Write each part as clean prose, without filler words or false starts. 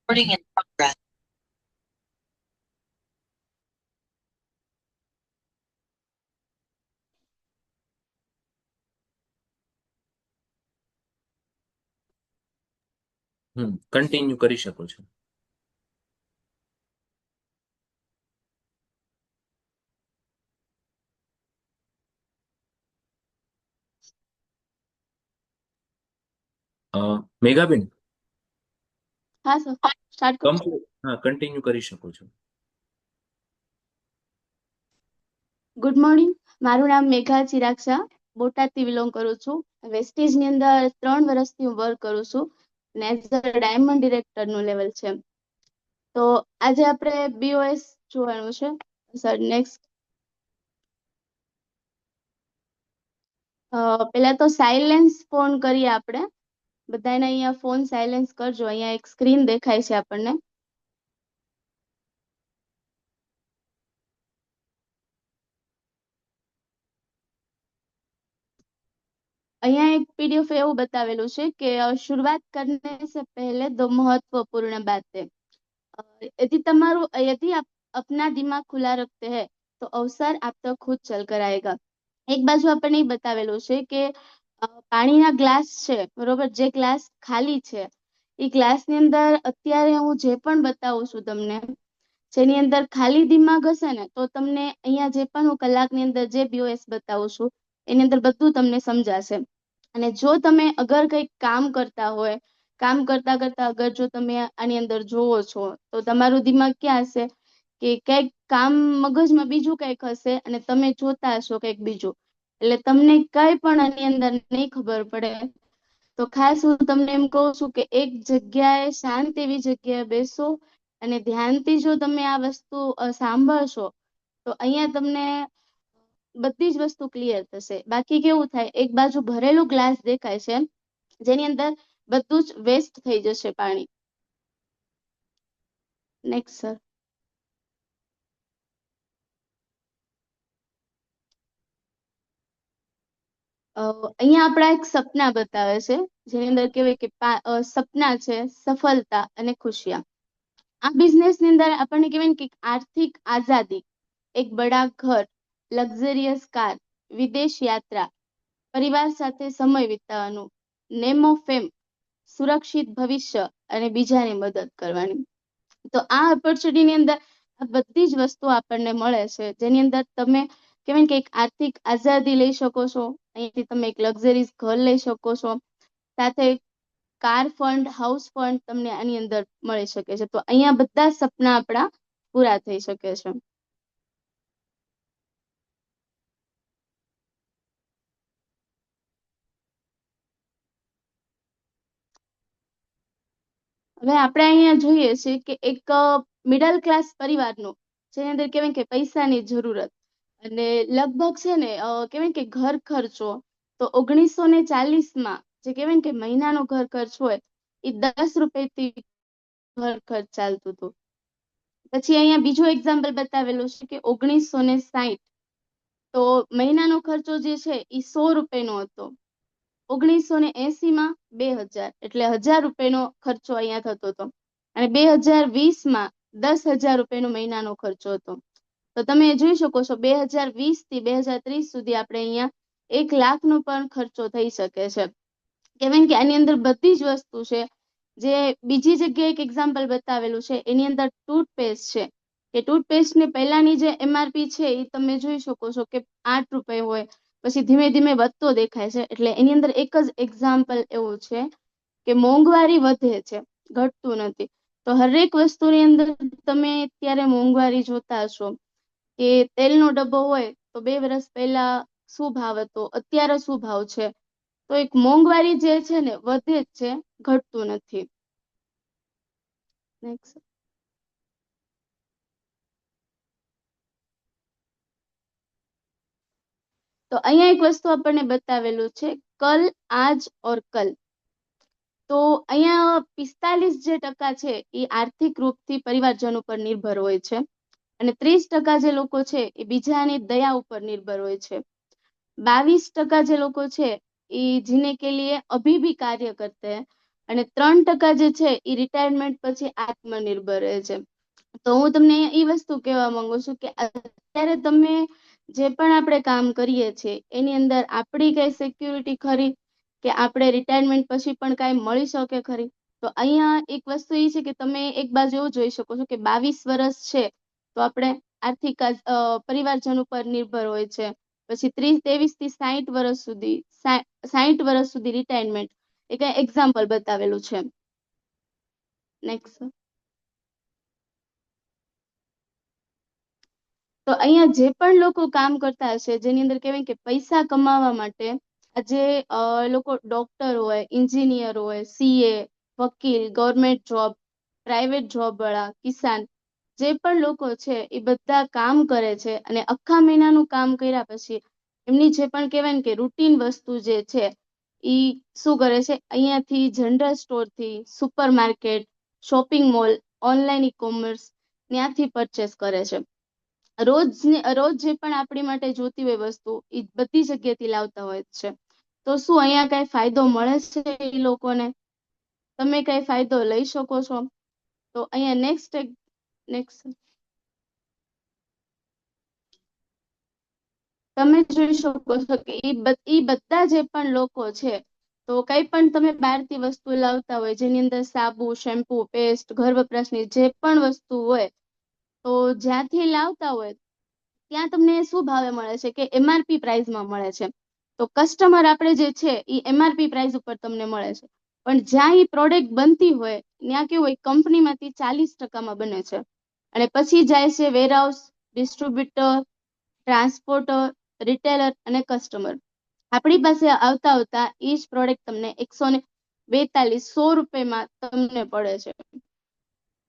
Recording in progress. Continue કરી શકો છો. મેઘાબેન, હા સર, સ્ટાર્ટ કરો. કન્ટિન્યુ કરી શકો છો. Good morning. મારું નામ મેઘા ચિરાગ શાહ, બોટાદથી બિલોંગ કરું છું. વેસ્ટેજની અંદર 3 વર્ષથી હું વર્ક કરું છું અને એઝ અ ડાયમંડ ડિરેક્ટરનું લેવલ છે. તો આજે આપણે બીઓએસ જોવાનું છે. Sir next. પહેલા તો સાયલેન્સ ફોન કરીએ આપણે. બધાને અહીંયા ફોન સાયલેન્સ કરજો. અહીંયા એક સ્ક્રીન દેખાય છે આપણને. અહીંયા એક पीडीएफ એવું બતાવેલું છે કે शुरुआत करने से पहले 2 महत्वपूर्ण बातें. यदि आप अपना दिमाग खुला रखते हैं तो अवसर आप तक खुद चल कर आएगा. એક બાજુ આપણને એ બતાવેલું છે કે પાણીના ગ્લાસ છે, બરોબર, જે ગ્લાસ ખાલી છે એ ગ્લાસની અંદર અત્યારે હું જે પણ બતાવું છું તમને, જેની અંદર ખાલી દિમાગ હશે ને તો તમને અહીંયા જે પણ હું કલાકની અંદર જે બીઓએસ બતાવું છું એની અંદર બધું તમને સમજાશે. અને જો તમે અગર કંઈક કામ કરતા હોય, કામ કરતા કરતા અગર જો તમે આની અંદર જોવો છો તો તમારું દિમાગ ક્યાં હશે કે કંઈક કામ મગજમાં બીજું કંઈક હશે અને તમે જોતા હશો કંઈક બીજું, એટલે તમને કઈ પણ આની અંદર નહીં ખબર પડે. તો ખાસ હું તમને એમ કહું છું કે એક જગ્યાએ શાંત એવી જગ્યાએ બેસો અને ધ્યાનથી જો તમે આ વસ્તુ સાંભળશો તો અહીંયા તમને બધી જ વસ્તુ ક્લિયર થશે. બાકી કેવું થાય, એક બાજુ ભરેલું ગ્લાસ દેખાય છે જેની અંદર બધું જ વેસ્ટ થઈ જશે પાણી. Next sir. અહીંયા આપણા એક સપના બતાવે છે જેની અંદર કહેવાય કે સપના છે, સફળતા અને ખુશિયા. આ બિઝનેસની અંદર આપણને કહેવાય ને કે આર્થિક આઝાદી, એક બડા ઘર, લક્ઝરિયસ કાર, વિદેશ યાત્રા, પરિવાર સાથે સમય વિતાવવાનું, નેમ ઓફ ફેમ, સુરક્ષિત ભવિષ્ય અને બીજાની મદદ કરવાની. તો આ ઓપોર્ચ્યુનિટીની અંદર આ બધી જ વસ્તુ આપણને મળે છે જેની અંદર તમે કહેવાય કે એક આર્થિક આઝાદી લઈ શકો છો. અહીંયાથી તમે એક લક્ઝરીઝ ઘર લઈ શકો છો, સાથે કાર ફંડ, હાઉસ ફંડ તમને આની અંદર મળી શકે છે. તો અહીંયા બધા સપના આપણા પૂરા થઈ શકે છે. હવે આપણે અહીંયા જોઈએ છે કે એક મિડલ ક્લાસ પરિવારનો, જેની અંદર કહેવાય કે પૈસાની જરૂરત અને લગભગ છે ને કહેવાય કે ઘર ખર્ચો તો 1940માં જે કહેવાય કે મહિનાનો ઘર ખર્ચ હોય એ 10 રૂપિયાથી ઘર ખર્ચ ચાલતું હતું. પછી અહીંયા બીજું એક્ઝામ્પલ બતાવેલું છે કે 1960 તો મહિનાનો ખર્ચો જે છે એ 100 રૂપિયાનો હતો. 1980માં 2000 એટલે 1000 રૂપિયાનો ખર્ચો અહીંયા થતો હતો અને 2020માં 10,000 રૂપિયાનો મહિનાનો ખર્ચો હતો. તો તમે જોઈ શકો છો 2020 થી 2030 સુધી આપણે અહીંયા 1 લાખનો પણ ખર્ચો થઈ શકે છે. કહેવાય કે આની અંદર બધી જ વસ્તુ છે. જે બીજી જગ્યાએ એક એક્ઝામ્પલ બતાવેલું છે એની અંદર ટૂથપેસ્ટ છે કે ટૂથપેસ્ટની પહેલાની જે એમઆરપી છે એ તમે જોઈ શકો છો કે 8 રૂપિયા હોય, પછી ધીમે ધીમે વધતો દેખાય છે. એટલે એની અંદર એક જ એક્ઝામ્પલ એવું છે કે મોંઘવારી વધે છે, ઘટતું નથી. તો હરેક વસ્તુની અંદર તમે અત્યારે મોંઘવારી જોતા હશો કે તેલનો ડબ્બો હોય તો 2 વર્ષ પહેલા શું ભાવ હતો, અત્યારે શું ભાવ છે. તો એક મોંઘવારી જે છે ને વધે જ છે, ઘટતું નથી. નેક્સ્ટ. તો અહીંયા એક વસ્તુ આપણને બતાવેલું છે, કલ આજ ઓર કલ. તો અહીંયા 45% છે એ આર્થિક રૂપથી પરિવારજનો પર નિર્ભર હોય છે અને 30% જે લોકો છે એ બીજાની દયા ઉપર નિર્ભર હોય છે. 22% જે લોકો છે એ જીને કે લીએ અભી ભી કાર્ય કરતે हैं અને 3% જે છે એ રિટાયરમેન્ટ પછી આત્મનિર્ભર રહે છે. તો હું તમને એ વસ્તુ કહેવા માંગુ છું કે અત્યારે તમે જે પણ આપણે કામ કરીએ છીએ એની અંદર આપણી કઈ સિક્યુરિટી ખરી, કે આપણે રિટાયરમેન્ટ પછી પણ કાંઈ મળી શકે ખરી? તો અહીંયા એક વસ્તુ એ છે કે તમે એક બાજુ એવું જોઈ શકો છો કે 22 વર્ષ છે તો આપણે આર્થિક પરિવારજન ઉપર નિર્ભર હોય છે. પછી 23 થી 60 વર્ષ સુધી 60 વર્ષ સુધી રિટાયરમેન્ટ, એ કઈ એક્ઝામ્પલ બતાવેલું છે. નેક્સ્ટ. તો અહીંયા જે પણ લોકો કામ કરતા હશે, જેની અંદર કહેવાય કે પૈસા કમાવા માટે જે લોકો ડોક્ટર હોય, એન્જિનિયર હોય, સીએ, વકીલ, ગવર્મેન્ટ જોબ, પ્રાઇવેટ જોબ વાળા, કિસાન, જે પણ લોકો છે એ બધા કામ કરે છે અને આખા મહિનાનું કામ કર્યા પછી એમની જે પણ કહેવાય ને કે રૂટીન વસ્તુ જે છે ઈ શું કરે છે, અહીંયાથી જનરલ સ્ટોર થી, super market, shopping mall, online e commerce ત્યાંથી પરચેસ કરે છે. રોજ જે પણ આપણી માટે જોતી હોય વસ્તુ એ બધી જગ્યાથી લાવતા હોય છે. તો શું અહીંયા કઈ ફાયદો મળે છે એ લોકોને? તમે કઈ ફાયદો લઈ શકો છો? તો અહીંયા નેક્સ્ટ તમે જોઈ શકો છો કે ઈ બધા જે પણ લોકો છે તો કઈ પણ તમે બહારથી વસ્તુ લાવતા હોય જેની અંદર સાબુ, શેમ્પુ, પેસ્ટ, ઘર વપરાશની જે પણ વસ્તુ હોય, તો જ્યાંથી લાવતા હોય ત્યાં તમને શું ભાવે મળે છે કે MRP પ્રાઇસમાં મળે છે. તો કસ્ટમર આપણે જે છે એ MRP પ્રાઇસ ઉપર તમને મળે છે. પણ જ્યાં એ પ્રોડક્ટ બનતી હોય ત્યાં કેવું હોય, કંપનીમાંથી 40%માં બને છે અને પછી જાય છે વેરહાઉસ, ડિસ્ટ્રીબ્યુટર, ટ્રાન્સપોર્ટર, રિટેલર અને કસ્ટમર. આપણી પાસે આવતા આવતા એ જ પ્રોડક્ટ તમને 142 તમને પડે છે.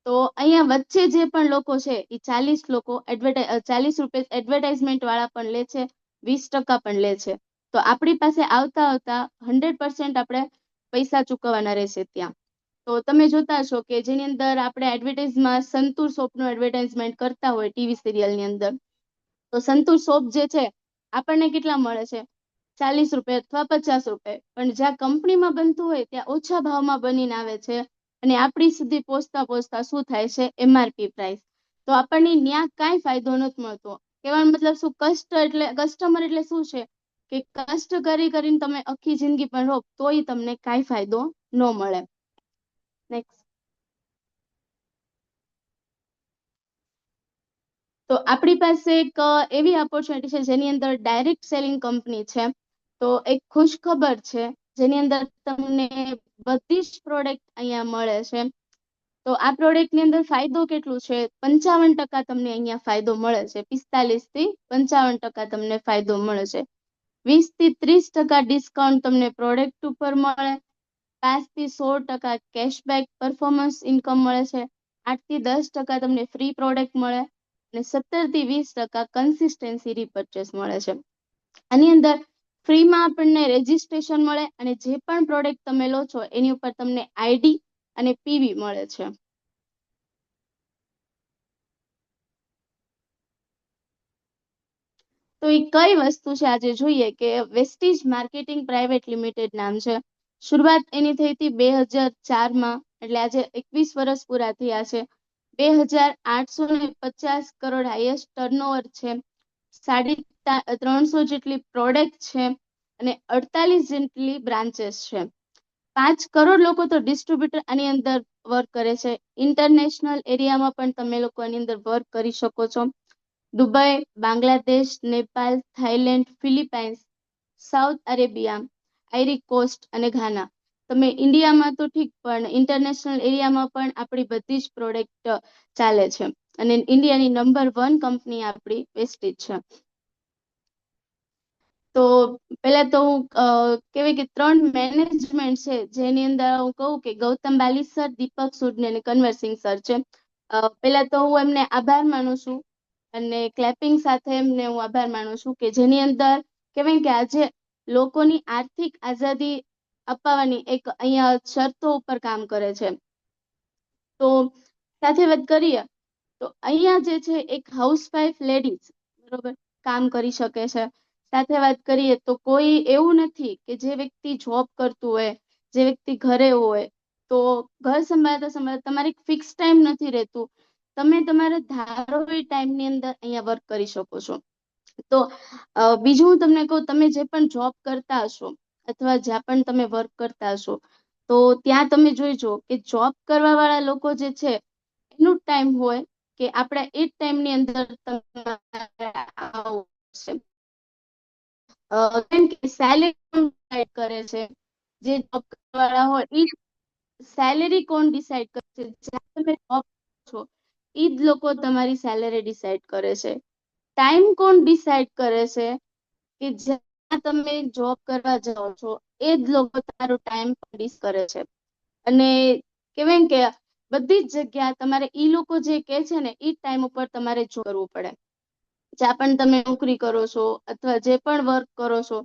તો અહીંયા વચ્ચે જે પણ લોકો છે એ 40 રૂપિયા એડવર્ટાઇઝમેન્ટ વાળા પણ લે છે, 20% પણ લે છે. તો આપણી પાસે આવતા આવતા 100% આપણે પૈસા ચૂકવવાના રહેશે ત્યાં. તો તમે જોતા હશો કે જેની અંદર આપણે એડવર્ટાઇઝમાં સંતૂર સોપનું એડવર્ટાઇઝમેન્ટ કરતા હોય ટીવી સિરિયલની અંદર, તો સંતૂર સોપ જે છે આપણને કેટલા મળે છે? 40 રૂપિયા અથવા 50 રૂપિયા. પણ જ્યાં કંપનીમાં બનતું હોય ત્યાં ઓછા ભાવમાં બનીને આવે છે અને આપણી સુધી પહોંચતા પહોંચતા શું થાય છે? MRP price. તો આપણને ન્યા કાંઈ ફાયદો નથી મળતો. કહેવાનો મતલબ શું, કસ્ટમર એટલે શું છે કે કષ્ટ કરી કરીને તમે આખી જિંદગી પણ રહો તોય તમને કાંઈ ફાયદો ન મળે. નેક્સ્ટ. તો આપણી પાસે એક એવી ઓપોર્ચ્યુનિટી છે જેની અંદર ડાયરેક્ટ સેલિંગ કંપની છે. તો એક ખુશ ખબર છે જેની અંદર તમને બધી જ પ્રોડક્ટ અહીંયા મળે છે. તો આ પ્રોડક્ટની અંદર ફાયદો કેટલું છે? 55% તમને અહીંયા ફાયદો મળે છે. 45 થી 55% તમને ફાયદો મળે છે. 20 થી 30% ડિસ્કાઉન્ટ તમને પ્રોડક્ટ ઉપર મળે. 5 થી 16% કેશબેક પરફોર્મન્સ ઇન્કમ મળે છે. 8 થી 10% તમને ફ્રી પ્રોડક્ટ મળે અને 17 થી 20% કન્સિસ્ટન્સી રીપર્ચેસ મળે છે. આની અંદર ફ્રીમાં આપણને રેજિસ્ટ્રેશન મળે અને જે પણ પ્રોડક્ટ તમે લો છો એની ઉપર તમને ID અને PV મળે છે. તો એ કઈ વસ્તુ છે આજે જોઈએ કે વેસ્ટીજ માર્કેટિંગ પ્રાઇવેટ લિમિટેડ નામ છે. શરૂઆત એની થઈ હતી 2004માં, એટલે આજે 21 વર્ષ પૂરા થયા છે. 2850 કરોડ હાઈએસ્ટ ટર્નઓવર છે. 350 જેટલી પ્રોડક્ટ છે અને 48 જેટલી બ્રાન્ચેસ છે. 5 કરોડ લોકો તો ડિસ્ટ્રીબ્યુટર આની અંદર વર્ક કરે છે. ઇન્ટરનેશનલ એરિયામાં પણ તમે લોકો આની અંદર વર્ક કરી શકો છો. Dubai, Bangladesh, Nepal, Thailand, Philippines, south Arabia, આઇરી cost અને ઘાના. તમે ઇન્ડિયામાં તો ઠીક, પણ ઇન્ટરનેશનલ એરિયામાં પણ આપણી બધી જ પ્રોડક્ટ ચાલે છે અને ઇન્ડિયાની નંબર 1 કંપની આપણી વેસ્ટીજ છે. તો પહેલા તો હું કહેવાય કે 3 મેનેજમેન્ટ છે જેની અંદર હું કહું કે ગૌતમ બાલી સર, દીપક સુડને અને કન્વર સિંહ સર છે. પહેલા તો હું એમને આભાર માનું છું અને ક્લેપિંગ સાથે એમને હું આભાર માનું છું કે જેની અંદર કહેવાય કે આજે લોકોની આર્થિક આઝાદી અપાવવાની એક અહીંયા શરતો ઉપર કામ કરે છે. તો સાથે વાત કરીએ તો અહીંયા જે છે એક હાઉસવાઈફ લેડીઝ બરોબર કામ કરી શકે છે. સાથે વાત કરીએ તો કોઈ એવું નથી કે જે વ્યક્તિ જોબ કરતું હોય, જે વ્યક્તિ ઘરે હોય તો ઘર સંભાળતા સંભાળતા તમારે ફિક્સ ટાઈમ નથી રહેતું. તમે તમારા ધારો એ ટાઈમની અંદર અહીંયા વર્ક કરી શકો છો. તો બીજું હું તમને કહું, તમે જે પણ જોબ કરતા હશો અથવા જ્યાં પણ તમે વર્ક કરતા હશો, તો ત્યાં તમે જોઈજો કે જોબ કરવા વાળા લોકો જે છે એનું ટાઈમ હોય કે આપણે એ ટાઈમની અંદર તમારે આવવું છે. કેમ કે સેલેરી કોણ ડિસાઈડ કરે છે? જે જોબ વાળા હોય એ સેલેરી કોણ ડિસાઈડ કરે છે? જ્યાં તમે જોબ છો એ જ લોકો તમારી સેલેરી ડિસાઈડ કરે છે. ટાઈમ કોણ ડિસાઈડ કરે છે? કે જ્યાં તમે જોબ કરવા જાઓ છો એ જ લોકો તમારો ટાઈમ ડિસ કરે છે. અને કહેવાય ને કે બધી જ જગ્યા તમારે ઈ લોકો જે કહે છે ને ઈ ટાઈમ ઉપર તમારે જો કરવું પડે. જ્યાં પણ તમે નોકરી કરો છો અથવા જે પણ વર્ક કરો છો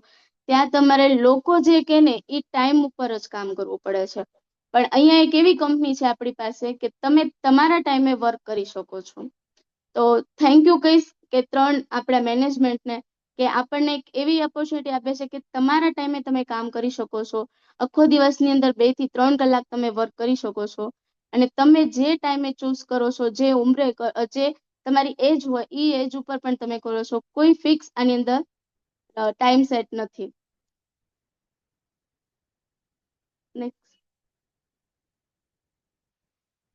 ત્યાં તમારે લોકો જે કહે ને એ ટાઈમ ઉપર જ કામ કરવું પડે છે. પણ અહીંયા એક એવી કંપની છે આપણી પાસે કે તમે તમારા ટાઈમે વર્ક કરી શકો છો. તો થેન્ક યુ કહીશ કે આપણા મેનેજમેન્ટને કે આપણને એક એવી ઓપોર્ચ્યુનિટી આપે છે કે તમારા ટાઈમે તમે કામ કરી શકો છો. આખો દિવસની અંદર 2 થી 3 કલાક તમે વર્ક કરી શકો છો. અને તમે જે ટાઈમે ચૂઝ કરો છો, જે ઉંમરે જે તમારી એજ હોય એ એજ ઉપર પણ તમે કરો છો. કોઈ ફિક્સ આની અંદર ટાઈમ સેટ નથી. Next.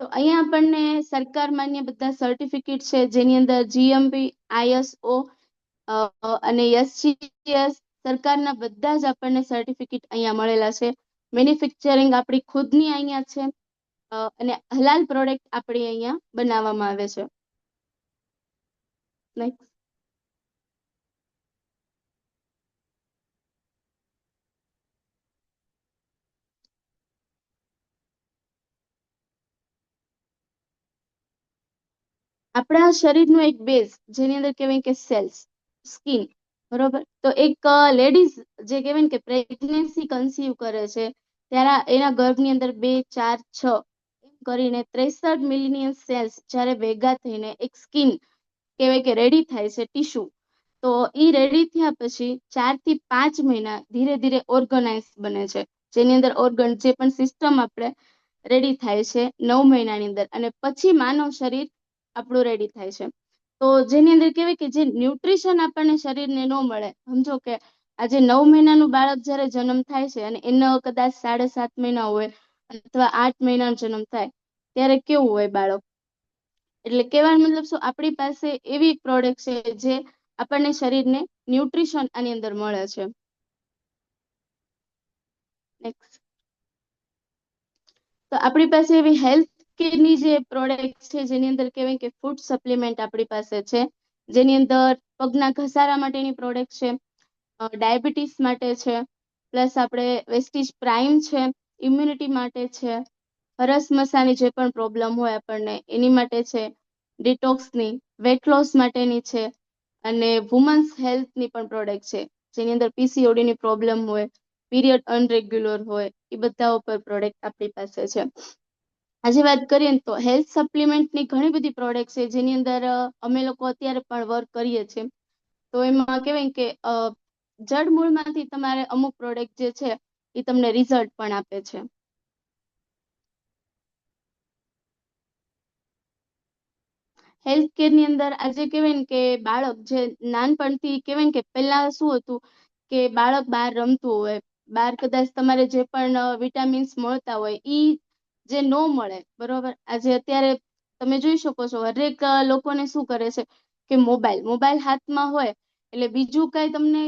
તો અહીંયા આપણને સરકાર માન્ય બધા સર્ટિફિકેટ છે જેની અંદર જીએમપી, આઈએસઓ અને એસજીએસ સરકારના બધા જ આપણને સર્ટિફિકેટ અહીંયા મળેલા છે. મેન્યુફેક્ચરિંગ આપણી ખુદની અહીંયા છે અને હલાલ પ્રોડક્ટ આપણી અહીંયા બનાવવામાં આવે છે. Next. આપણા શરીરનું એક બેઝ જેની અંદર કહેવાય કે સેલ્સ, સ્કિન, બરોબર. તો એક લેડીઝ જે કહેવાય ને કે પ્રેગ્નન્સી કન્સીવ કરે છે ત્યારે એના ગર્ભની અંદર 2, 4, 6 એમ કરીને 63 મિલિયન સેલ્સ જ્યારે ભેગા થઈને એક સ્કિન કહેવાય કે રેડી થાય છે, ટીશ્યુ. તો ઈ રેડી થયા પછી 4 થી 5 મહિના ધીરે ધીરે ઓર્ગનાઇઝ બને છે. જેની અંદર ઓર્ગન જે પણ સિસ્ટમ આપણે રેડી થાય છે 9 મહિનાની અંદર, અને પછી માનવ શરીર આપણું રેડી થાય છે. તો જેની અંદર કહેવાય કે જે ન્યુટ્રિશન આપણને શરીરને ન મળે, સમજો કે આજે 9 મહિનાનું બાળક જ્યારે જન્મ થાય છે અને એનો કદાચ 7.5 મહિના હોય અથવા 8 મહિનાનો જન્મ થાય ત્યારે કેવું હોય બાળક. એટલે કહેવાનો મતલબ શું, આપણી પાસે એવી પ્રોડક્ટ છે જે આપણને શરીરને ન્યુટ્રિશન આની અંદર મળે છે. Next. તો આપણી પાસે એવી હેલ્થ કેરની જે પ્રોડક્ટ છે જેની અંદર કહેવાય કે ફૂડ સપ્લિમેન્ટ આપણી પાસે છે. જેની અંદર પગના ઘસારા માટેની પ્રોડક્ટ છે, ડાયાબિટીસ માટે છે, પ્લસ આપણે વેસ્ટીજ પ્રાઇમ છે, ઇમ્યુનિટી માટે છે, હરસ મસાની જે પણ પ્રોબ્લેમ હોય આપણને એની માટે છે, ડિટોક્સની, વેટ લોસ માટેની છે, અને વુમન્સ હેલ્થની પણ પ્રોડક્ટ છે જેની અંદર પીસીઓડીની પ્રોબ્લેમ હોય, પીરિયડ અનરેગ્યુલર હોય, એ બધા ઉપર પ્રોડક્ટ આપણી પાસે છે. આજે વાત કરીએ ને તો હેલ્થ સપ્લિમેન્ટની ઘણી બધી પ્રોડક્ટ છે જેની અંદર અમે લોકો અત્યારે પણ વર્ક કરીએ છીએ. તો એમાં કહેવાય કે જડમૂળમાંથી તમારે અમુક પ્રોડક્ટ જે છે એ તમને રિઝલ્ટ પણ આપે છે. હેલ્થ કેરની અંદર આજે કહેવાય ને કે બાળક જે નાનપણથી કહેવાય ને કે પહેલા શું હતું કે બાળક બહાર રમતું હોય, બહાર કદાચ તમારે જે પણ વિટામિન્સ મળતા હોય ઈ જે ન મળે, બરોબર. આજે અત્યારે તમે જોઈ શકો છો હરેક લોકોને શું કરે છે કે મોબાઈલ મોબાઈલ હાથમાં હોય એટલે બીજું કઈ તમને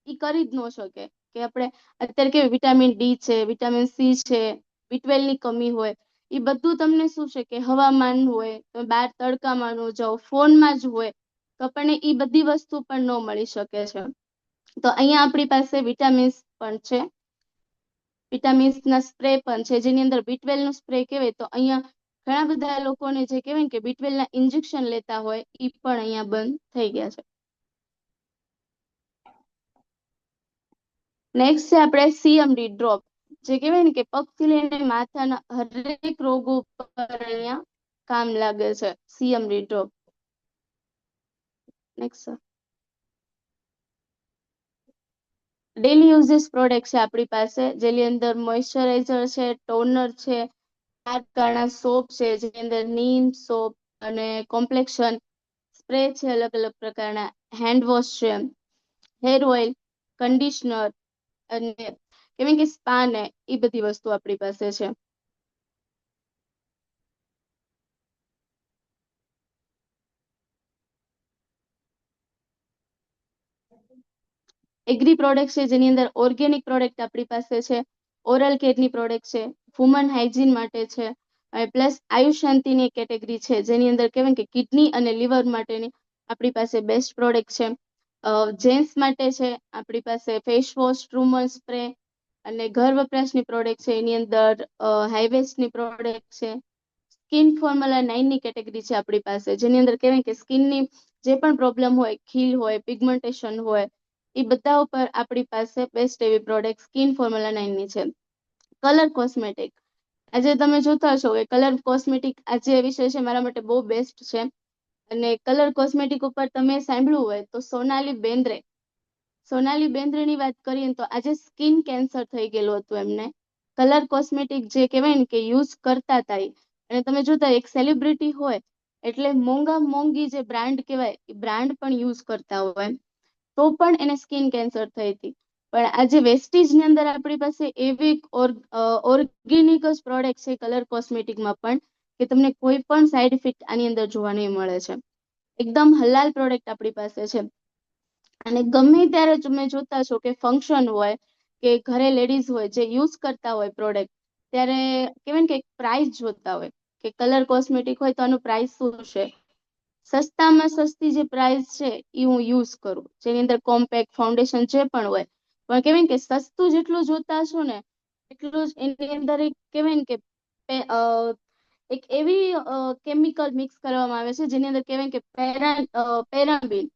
ઈ કરી જ ન શકે. કે આપણે અત્યારે કેવી વિટામિન ડી છે, વિટામિન સી છે, B12 ની કમી હોય, એ બધું તમને શું છે કે હવામાન હોય, તમે બહાર તડકામાં ન જાઓ, ફોનમાં જ હોય, તો આપણને ઈ બધી વસ્તુ પણ ન મળી શકે છે. તો અહીંયા આપણી પાસે વિટામિન્સ પણ છે, વિટામિન્સના સ્પ્રે પણ છે જેની અંદર B12 નો સ્પ્રે કહેવાય. તો અહીંયા ઘણા બધા લોકોને જે કહેવાય કે B12 ના ઇન્જેક્શન લેતા હોય ઈ પણ અહીંયા બંધ થઈ ગયા છે. નેક્સ્ટ છે આપણે CMD ડ્રોપ, જે કહેવાય ને કે પગથી લઈને માથાના હરેક રોગો પર અહીંયા કામ લાગે છે CMD drop. Next daily uses product છે આપણી પાસે જેની અંદર મોઇશ્ચરાઇઝર છે, ટોનર છે, 4 પ્રકારના સોપ છે, જેની અંદર નીમ સોપ અને કોમ્પ્લેક્શન સ્પ્રે છે, અલગ અલગ પ્રકારના હેન્ડ વોશ છે, હેર ઓઇલ, કન્ડિશનર અને કહેવાય કે સ્પા ને એ બધી વસ્તુ આપણી પાસે છે. એગ્રી પ્રોડક્ટ છે, જેની અંદર ઓર્ગેનિક પ્રોડક્ટ આપણી પાસે છે, ઓરલ કેરની પ્રોડક્ટ છે, વુમન હાઇજીન માટે છે, અને પ્લસ આયુષ શાંતિની કેટેગરી છે, જેની અંદર કહેવાય કે કિડની અને લીવર માટેની આપણી પાસે બેસ્ટ પ્રોડક્ટ છે. જેન્ટ્સ માટે છે આપણી પાસે ફેસ વોશ, ટ્રુમર સ્પ્રે અને ઘર વપરાશની પ્રોડક્ટ છે, એની અંદર હાઈવેસ્ટની પ્રોડક્ટ છે. સ્કિન ફોર્મ્યુલા 9 ની કેટેગરી છે આપણી પાસે, જેની અંદર કહેવાય કે સ્કિનની જે પણ પ્રોબ્લેમ હોય, ખીલ હોય, પિગમેન્ટેશન હોય, એ બધા ઉપર આપણી પાસે બેસ્ટ એવી પ્રોડક્ટ સ્કિન ફોર્મ્યુલા 9 ની છે. કલર કોસ્મેટિક, આજે તમે જોતા હશો કે કલર કોસ્મેટિક આજે વિષય છે મારા માટે બહુ બેસ્ટ છે. અને કલર કોસ્મેટિક ઉપર તમે સાંભળ્યું હોય તો સોનાલી બેન્દ્રેની વાત કરીએ તો આજે સ્કિન કેન્સર થઈ ગયેલું હતું એમને. કલર કોસ્મેટિક જે કહેવાય ને કે યુઝ કરતા હતા અને તમે જોતા એક સેલિબ્રિટી હોય એટલે મોંઘી જે બ્રાન્ડ કહેવાય એ બ્રાન્ડ પણ યુઝ કરતા હોય તો પણ એને સ્કિન કેન્સર થઈ હતી. પણ આજે વેસ્ટીજ ની અંદર આપણી પાસે એવી ઓર્ગેનિક જ પ્રોડક્ટ છે કલર કોસ્મેટિકમાં પણ કે તમને કોઈ પણ સાઈડ ઇફેક્ટ આની અંદર જોવા નહીં મળે છે. એકદમ હલાલ પ્રોડક્ટ આપણી પાસે છે. અને ગમે ત્યારે તમે જોતા છો કે ફંક્શન હોય કે ઘરે લેડીઝ હોય જે યુઝ કરતા હોય પ્રોડક્ટ, ત્યારે કહેવાય ને કે પ્રાઇસ જોતા હોય કે કલર કોસ્મેટિક હોય તો આનું પ્રાઇસ શું છે. સસ્તામાં સસ્તી જે પ્રાઇસ છે એ હું યુઝ કરું, જેની અંદર કોમ્પેક્ટ ફાઉન્ડેશન જે પણ હોય. પણ કહેવાય કે સસ્તું જેટલું જોતા છો ને એટલું જ એની અંદર એક કહેવાય ને કે એક એવી કેમિકલ મિક્સ કરવામાં આવે છે જેની અંદર કહેવાય કે પેરાબીન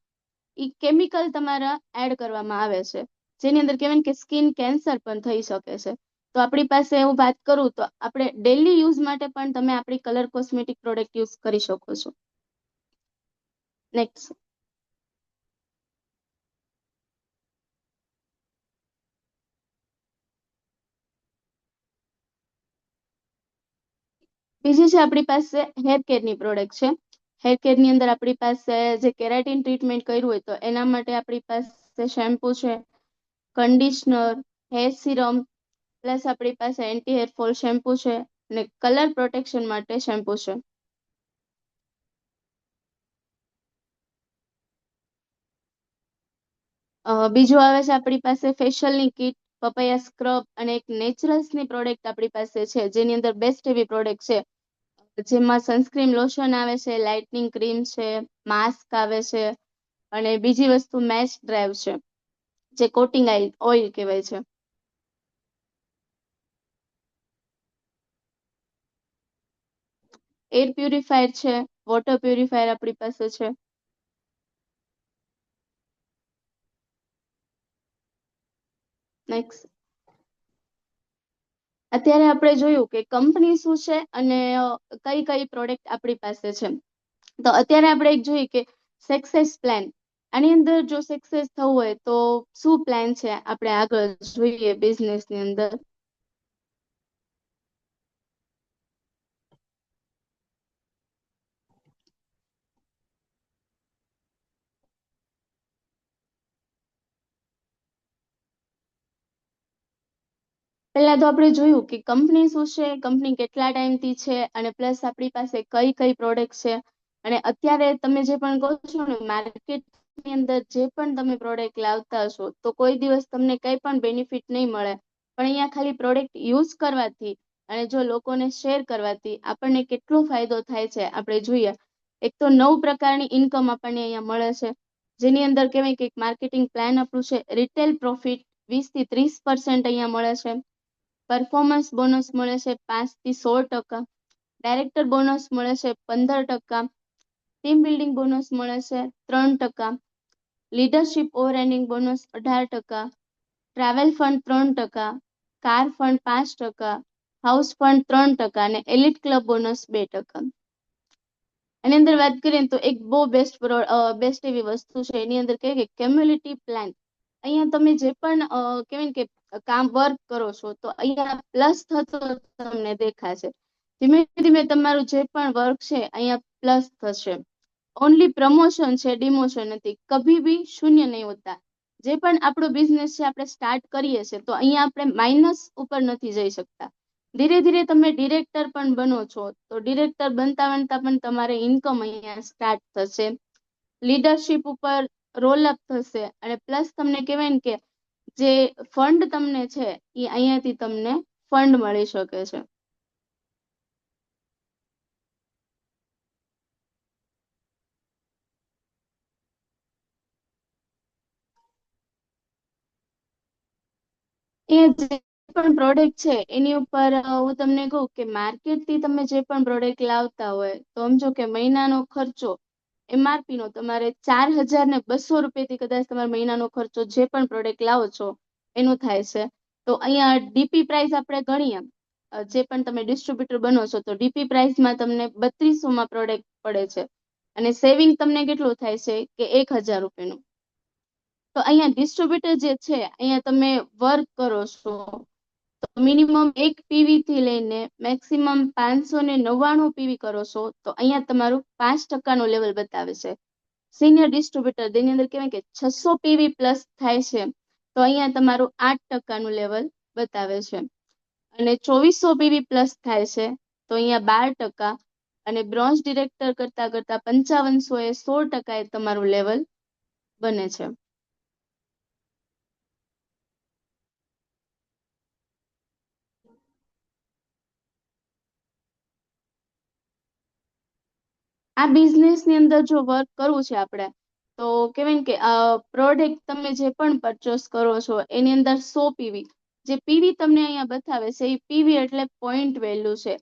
એ કેમિકલ તમારા એડ કરવામાં આવે છે, જેની અંદર કહેવાય કે સ્કિન કેન્સર પણ થઈ શકે છે. તો આપણી પાસે હું વાત કરું તો આપણે ડેલી યુઝ માટે પણ તમે આપણી કલર કોસ્મેટિક પ્રોડક્ટ યુઝ કરી શકો છો. નેક્સ્ટ બીજી છે આપણી પાસે હેર કેરની પ્રોડક્ટ છે. હેર કેરની અંદર આપણી પાસે જે કેરાટીન ટ્રીટમેન્ટ કર્યું હોય તો એના માટે આપણી પાસે શેમ્પુ છે, કન્ડિશનર, હેર સિરમ, પ્લસ આપણી પાસે એન્ટી હેર ફોલ શેમ્પુ છે અને કલર પ્રોટેક્શન માટે શેમ્પુ છે. બીજું આવે છે આપણી પાસે ફેશિયલની કીટ, પપૈયા સ્ક્રબ અને એક નેચરલ્સની પ્રોડક્ટ આપણી પાસે છે, જેની અંદર બેસ્ટ એવી પ્રોડક્ટ છે. જેમાં સનસ્ક્રીન લોશન આવે છે, લાઇટનિંગ ક્રીમ છે, માસ્ક આવે છે અને બીજી વસ્તુ મેશ ડ્રાઈવ છે, જે કોટિંગ ઓઇલ કહેવાય છે. એર પ્યુરિફાયર છે, વોટર પ્યુરિફાયર આપણી પાસે છે. નેક્સ્ટ અત્યારે આપણે જોયું કે કંપની શું છે અને કઈ કઈ પ્રોડક્ટ આપણી પાસે છે. તો અત્યારે આપણે એક જોઈએ કે સક્સેસ પ્લાન. આની અંદર જો સક્સેસ થવું હોય તો શું પ્લાન છે આપણે આગળ જોઈએ બિઝનેસની અંદર. પહેલા તો આપણે જોયું કે કંપની શું છે, કંપની કેટલા ટાઈમથી છે અને પ્લસ આપણી પાસે કઈ કઈ પ્રોડક્ટ છે. અને અત્યારે તમે જે પણ કહો છો ને માર્કેટની અંદર જે પણ તમે પ્રોડક્ટ લાવતા હશો તો કોઈ દિવસ તમને કઈ પણ બેનિફિટ નહીં મળે. પણ અહીંયા ખાલી પ્રોડક્ટ યુઝ કરવાથી અને જો લોકોને શેર કરવાથી આપણને કેટલો ફાયદો થાય છે આપણે જોઈએ. એક તો 9 પ્રકારની ઇન્કમ આપણને અહીંયા મળે છે, જેની અંદર કહેવાય કે માર્કેટિંગ પ્લાન આપણું છે, રિટેલ પ્રોફિટ 20 થી 30% અહીંયા મળે છે. પરફોર્મન્સ બોનસ મળે છે 5 થી 16%, ડાયરેક્ટર બોનસ મળે છે 15%, ટીમ બિલ્ડિંગ બોનસ મળે છે 3%, leadership overheading bonus 18%, travel fund 3%, car fund 5%, house fund 3% અને એલિટ ક્લબ બોનસ 2%. એની અંદર વાત કરીએ તો એક બહુ બેસ્ટ એવી વસ્તુ છે, એની અંદર કહેવાય કે કમ્યુનિટી પ્લાન. અહીંયા તમે જે પણ કહેવાય કે કામ વર્ક કરો છો તો અહીંયા પ્લસ થતો તમને દેખાશે. ધીમે ધીમે તમારું જે પણ વર્ક છે અહીંયા પ્લસ થશે. ઓનલી પ્રમોશન છે, ડિમોશન નથી. કભી ભી શૂન્ય નહીં હોતા. જે પણ આપણો બિઝનેસ છે આપણે સ્ટાર્ટ કરીએ છીએ તો અહીંયા આપણે માઇનસ ઉપર નથી જઈ શકતા. ધીરે ધીરે તમે ડિરેક્ટર પણ બનો છો તો ડિરેક્ટર બનતા બનતા પણ તમારે ઇન્કમ અહીંયા સ્ટાર્ટ થશે, લીડરશિપ ઉપર રોલ અપ થશે, અને પ્લસ તમને કહેવાય ને કે જે ફંડ તમને છે એ અહીંયાથી તમને ફંડ મળી શકે છે. એ જે પણ પ્રોડક્ટ છે એની ઉપર હું તમને કહું કે માર્કેટથી તમે જે પણ પ્રોડક્ટ લાવતા હોય તો સમજો કે મહિનાનો ખર્ચો MRP નો તમારે 4,200 રૂપિયાથી કદાચ તમારા મહિનાનો ખર્ચો જે પણ પ્રોડક્ટ લાવો છો એનું થાય છે. તો અહીંયા ડીપી પ્રાઇસ આપણે ગણીએ, જે પણ તમે ડિસ્ટ્રીબ્યુટર બનો છો તો ડીપી પ્રાઇસમાં તમને 3200માં પ્રોડક્ટ પડે છે, અને સેવિંગ તમને કેટલું થાય છે કે 1,000 રૂપિયાનું. તો અહીંયા ડિસ્ટ્રીબ્યુટર જે છે અહીંયા તમે વર્ક કરો છો તો મિનિમમ 1 PV થી લઈને મેક્સિમમ 599 PV કરો છો તો અહીંયા તમારું 5% લેવલ બતાવે છે. સિનિયર ડિસ્ટ્રીબ્યુટર જેની અંદર કહેવાય કે 600 PV પ્લસ થાય છે તો અહીંયા તમારું 8%નું લેવલ બતાવે છે. અને 2400 PV પ્લસ થાય છે તો અહીંયા 12%, અને બ્રોન્ઝ ડિરેક્ટર કરતા કરતા 5500 એ 16% એ તમારું લેવલ બને છે. આ બિઝનેસ ની અંદર જો વર્ક કરવું છે આપણે તો કહેવાય ને કે પ્રોડક્ટ તમે જે પણ પરચેસ કરો છો એની અંદર 100 PV, જે પીવી તમને અહીંયા બતાવે છે એ પીવી એટલે પોઈન્ટ વેલ્યુ છે.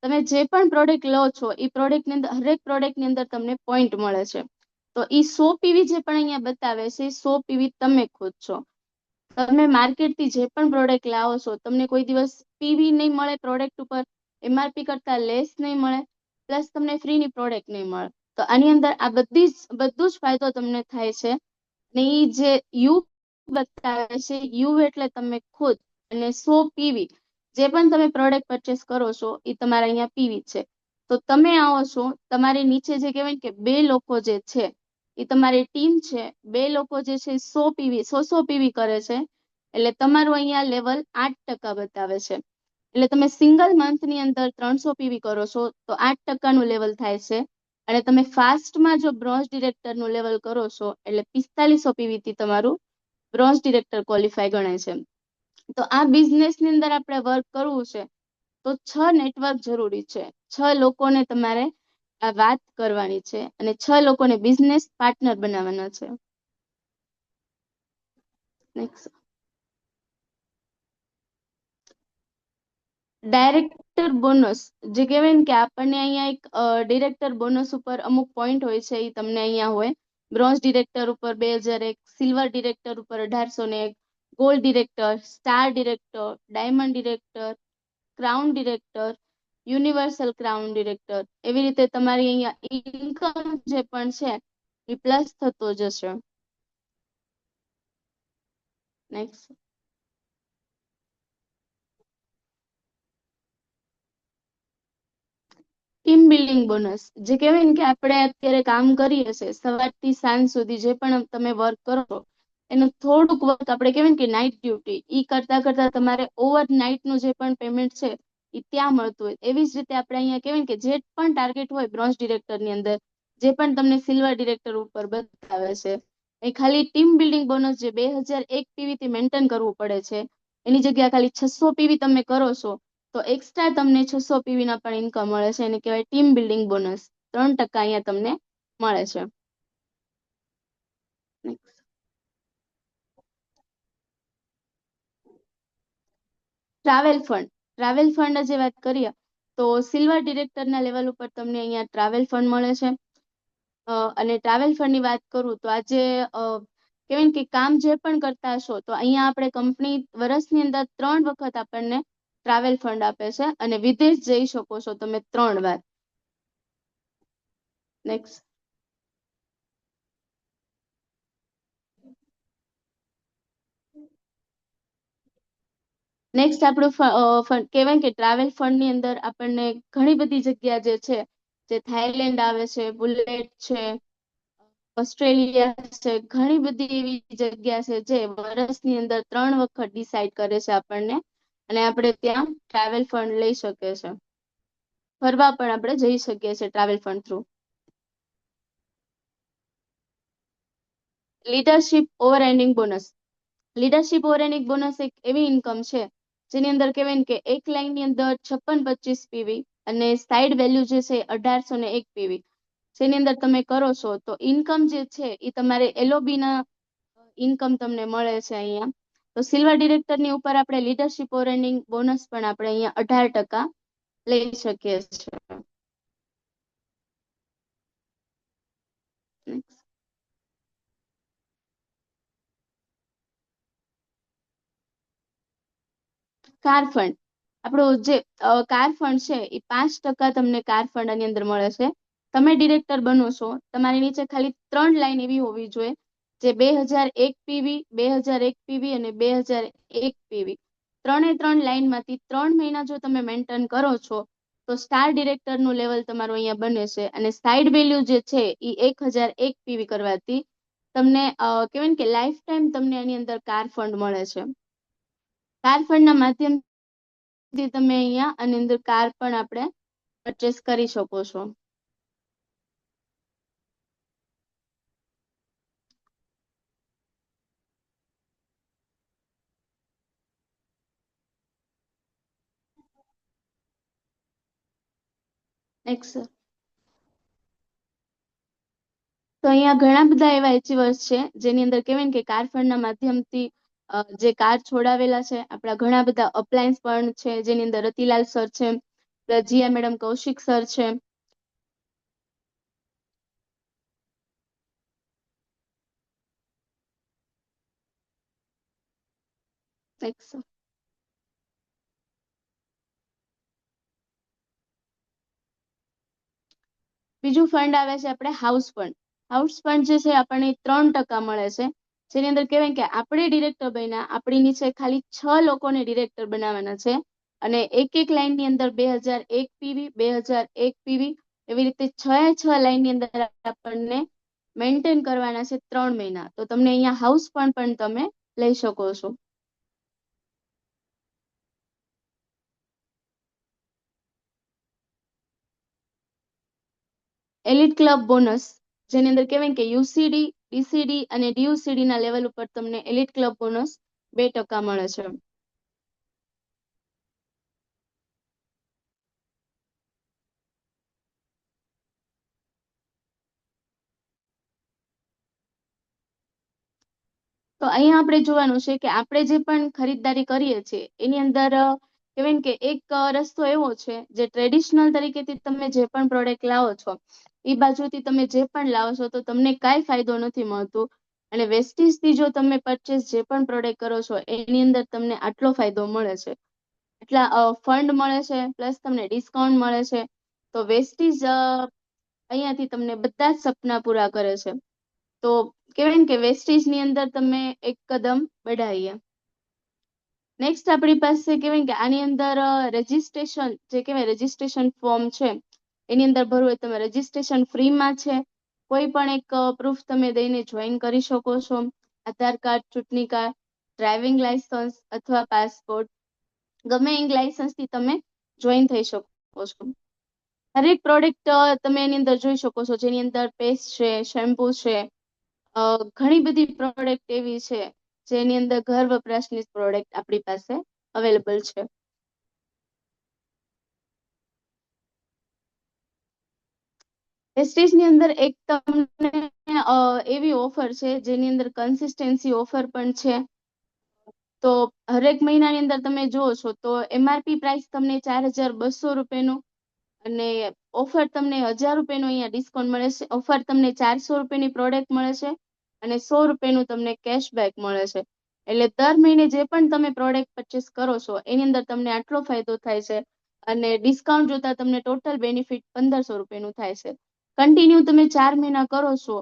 તમે જે પણ પ્રોડક્ટ લો છો એ પ્રોડક્ટ ની અંદર હરેક પ્રોડક્ટ ની અંદર તમને પોઈન્ટ મળે છે. તો એ 100 PV જે પણ અહીંયા બતાવે છે એ 100 PV તમે ખુદ છો. તમે માર્કેટથી જે પણ પ્રોડક્ટ લાવો છો તમને કોઈ દિવસ પીવી નહીં મળે, પ્રોડક્ટ ઉપર MRP કરતા લેસ નહીં મળે, પ્લસ તમને ફ્રીની પ્રોડક્ટ નહીં મળે. તો આની અંદર આ બધું જ ફાયદો તમને થાય છે. ને એ જે યુ બતાવે છે, યુ એટલે તમે ખુદ, અને 100 PV જે પણ તમે પ્રોડક્ટ પરચેસ કરો છો એ તમારા અહીંયા પીવી છે. તો તમે આવો છો, તમારી નીચે જે કહેવાય ને કે બે લોકો જે છે એ તમારી ટીમ છે, બે લોકો જે છે 100 PV 100 PV કરે છે, એટલે તમારું અહીંયા લેવલ 8% બતાવે છે. એટલે તમે સિંગલ મંથની અંદર 300 PV કરો છો તો 8%નું લેવલ થાય છે. અને તમે ફાસ્ટમાં જો બ્રોન્ઝ ડિરેક્ટરનું લેવલ કરો છો એટલે 4500 PV થી તમારું બ્રોન્ઝ ડિરેક્ટર ક્વોલિફાય ગણાય છે. તો આ બિઝનેસની અંદર આપણે વર્ક કરવું છે તો 6 નેટવર્ક જરૂરી છે. 6 લોકોને તમારે આ વાત કરવાની છે અને 6 લોકોને બિઝનેસ પાર્ટનર બનાવવાના છે. નેક્સ્ટ, ડાયરેક્ટર બોનસ જે કહેવાય ને કે આપણને અહીંયા એક ડિરેક્ટર બોનસ ઉપર અમુક પોઈન્ટ હોય છે એ તમને અહીંયા હોય. બ્રોન્ઝ ડિરેક્ટર ઉપર 2001, સિલ્વર ડિરેક્ટર ઉપર 1801, gold director, star director, diamond director, crown director, universal crown director, એવી રીતે તમારી અહીંયા ઇન્કમ જે પણ છે એ પ્લસ થતો જશે. નેક્સ્ટ, ટીમ બિલ્ડિંગ બોનસ જે કહેવાય ને કે આપણે અત્યારે કામ કરીએ છીએ સવારથી સાંજ સુધી જે પણ તમે વર્ક કરો એનું થોડુંક વર્ક આપણે કહેવાય ને કે નાઇટ ડ્યુટી ઈ કરતા કરતા તમારે ઓવર નાઇટનું જે પણ પેમેન્ટ છે એ ત્યાં મળતું હોય. એવી જ રીતે આપણે અહીંયા કહેવાય ને કે જે પણ ટાર્ગેટ હોય બ્રોન્ઝ ડિરેક્ટરની અંદર, જે પણ તમને સિલ્વર ડિરેક્ટર ઉપર બતાવે છે, એ ખાલી ટીમ બિલ્ડિંગ બોનસ જે 2001 PV થી મેન્ટેન કરવું પડે છે એની જગ્યા ખાલી 600 PV તમે કરો છો તો એક્સ્ટ્રા તમને 600 PV ના પણ ઇન્કમ મળે છે. એને કહેવાય ટીમ બિલ્ડિંગ બોનસ. 3% અહીંયા તમને મળે છે. ટ્રાવેલ ફંડ જે વાત કરીએ તો સિલ્વર ડિરેક્ટરના લેવલ ઉપર તમને અહીંયા ટ્રાવેલ ફંડ મળે છે. અને ટ્રાવેલ ફંડની વાત કરું તો આજે કહેવાય ને કે કામ જે પણ કરતા હશો તો અહીંયા આપણે કંપની વર્ષની અંદર 3 વખત આપણને ટ્રાવેલ ફંડ આપે છે અને વિદેશ જઈ શકો છો તમે 3 વાર. નેક્સ્ટ, નેક્સ્ટ આપણું ફંડ કહેવાય કે ટ્રાવેલ ફંડ ની અંદર આપણને ઘણી બધી જગ્યા જે છે, જે થાઈલેન્ડ આવે છે, બુલેટ છે, ઓસ્ટ્રેલિયા છે, ઘણી બધી એવી જગ્યા છે જે વર્ષની અંદર 3 વખત ડિસાઈડ કરે છે આપણને, અને આપણે ત્યાં ટ્રાવેલ ફંડ લઈ શકીએ છે. ફરવા પણ આપણે જઈ શકીએ છીએ travel fund through. Leadership over ending bonus. Leadership over ending bonus એક એવી ઇન્કમ છે જેની અંદર કહેવાય ને કે એક લાઈન ની અંદર 5625 પીવી અને સાઈડ વેલ્યુ જે છે 1801 પીવી, જેની અંદર તમે કરો છો તો ઇન્કમ જે છે એ તમારે એલઓબી ના ઇન્કમ તમને મળે છે અહીંયા. તો સિલ્વર ડિરેક્ટર ની ઉપર આપણે લીડરશિપ ઓવર એન્ડિંગ બોનસ પણ આપણે અહીંયા 18% લઈ શકીએ છીએ. Car fund. આપણું જે કાર ફંડ છે એ 5% તમને કાર ફંડ ની અંદર મળે છે. તમે ડિરેક્ટર બનો છો, તમારી નીચે ખાલી 3 લાઈન એવી હોવી જોઈએ જે 2001 પીવી, 2001 પીવી અને 2001 પીવી. 3 લાઈન માંથી 3 મહિના જો તમે મેન્ટેન કરો છો તો સ્ટાર ડિરેક્ટર નું લેવલ તમારું અહીંયા બને છે, અને સાઈડ વેલ્યુ જે છે એ 1001 પીવી કરવાથી તમને કહેવાય ને કે લાઈફ ટાઈમ તમને એની અંદર કાર ફંડ મળે છે. કાર ફંડ ના માધ્યમથી તમે અહીંયા આની અંદર કાર પણ આપણે પરચેસ કરી શકો છો. નેક્સ્ટ. તો અહીંયા ઘણા બધા એવા એચીવર્સ છે જેની અંદર કહેવાય ને કે કાર ફંડ ના માધ્યમથી જે કાર છોડાવેલા છે. આપણા ઘણા બધા અપ્લાયન્સ પણ છે જેની અંદર રતિલાલ સર છે, રજીયા મેડમ, કૌશિક સર છે. Next. બીજું ફંડ આવે છે આપણે હાઉસ ફંડ. હાઉસ ફંડ જે છે આપણને 3% મળે છે, જેની અંદર કહેવાય કે આપણે ડિરેક્ટર બન્યા, આપણી નીચે ખાલી 6 લોકોને ડિરેક્ટર બનાવવાના છે, અને એક લાઈન ની અંદર 2001 પીવી, 2001 પીવી એવી રીતે 6 લાઈન ની અંદર આપણને મેન્ટેન કરવાના છે 3 મહિના. તો તમને અહીંયા હાઉસ ફંડ પણ તમે લઈ શકો છો. એલિટ ક્લબ બોનસ, જેની અંદર કહેવાય કે યુસીડી, ડીસીડી અને ડીયુસીડી ના લેવલ ઉપર તમને એલિટ ક્લબ બોનસ 2% મળે છે. તો અહીંયા આપણે જોવાનું છે કે આપણે જે પણ ખરીદદારી કરીએ છીએ એની અંદર કહેવાય ને કે એક રસ્તો એવો છે, જે ટ્રેડિશનલ તરીકેથી તમે જે પણ પ્રોડક્ટ લાવો છો એ બાજુથી તમે જે પણ લાવો છો તો તમને કાંઈ ફાયદો નથી મળતો, અને વેસ્ટીજ થી જો તમે પરચેસ જે પણ પ્રોડક્ટ કરો છો એની અંદર તમને આટલો ફાયદો મળે છે, એટલા ફંડ મળે છે, પ્લસ તમને ડિસ્કાઉન્ટ મળે છે. તો વેસ્ટીજ અહીંયાથી તમને બધા જ સપના પૂરા કરે છે. તો કહેવાય ને કે વેસ્ટીજ ની અંદર તમે એક કદમ બઢાઈએ. નેક્સ્ટ આપણી પાસે કહેવાય કે આની અંદર રજીસ્ટ્રેશન જે કહેવાય રજીસ્ટ્રેશન ફોર્મ છે એની અંદર ભરવું હોય તમે રજીસ્ટ્રેશન ફ્રીમાં છે. કોઈ પણ એક પ્રૂફ તમે દઈને જોઈન કરી શકો છો. આધાર કાર્ડ, ચૂંટણી કાર્ડ, ડ્રાઇવિંગ લાયસન્સ અથવા પાસપોર્ટ, ગમે એ લાયસન્સથી તમે જોઈન થઈ શકો છો. હરેક પ્રોડક્ટ તમે એની અંદર જોઈ શકો છો, જેની અંદર પેસ્ટ છે, શેમ્પુ છે, ઘણી બધી પ્રોડક્ટ એવી છે જેની અંદર ઘર વપરાશની પ્રોડક્ટ આપણી પાસે અવેલેબલ છે. વેસ્ટેજની અંદર એક તમને એવી ઓફર છે જેની અંદર કન્સિસ્ટન્સી ઓફર પણ છે. તો હરેક મહિનાની અંદર તમે જુઓ છો તો એમઆરપી પ્રાઇસ તમને 4200 રૂપિયાનું, અને ઓફર તમને 1000 રૂપિયાનું અહીંયા ડિસ્કાઉન્ટ મળે છે. ઓફર તમને 400 રૂપિયાની પ્રોડક્ટ મળે છે અને 100 રૂપિયાનું તમને કેશબેક મળે છે. એટલે દર મહિને જે પણ તમે પ્રોડક્ટ પરચેસ કરો છો એની અંદર તમને આટલો ફાયદો થાય છે, અને ડિસ્કાઉન્ટ જોતા તમને ટોટલ બેનિફિટ 1500 રૂપિયાનું થાય છે. કન્ટિન્યુ તમે 4 મહિના કરો છો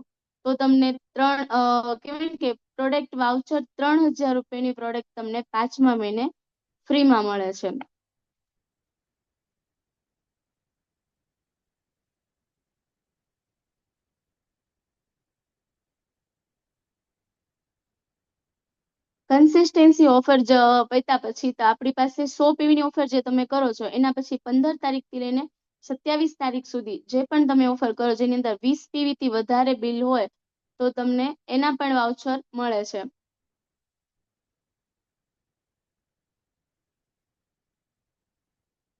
તો તમને કહેવાય કે પ્રોડક્ટ વાઉચર 3000 રૂપિયાની પ્રોડક્ટ તમને 5મા મહિને ફ્રીમાં મળે છે. કન્સિસ્ટન્સી ઓફર પત્યા પછી તો આપણી પાસે 100 PV ની ઓફર જે તમે કરો છો એના પછી 15 તારીખ થી લઈને 27 તારીખ સુધી જે પણ તમે ઓફર કરો જેની અંદર 20 PV થી વધારે બિલ હોય તો તમને એના પણ વાઉચર મળે છે.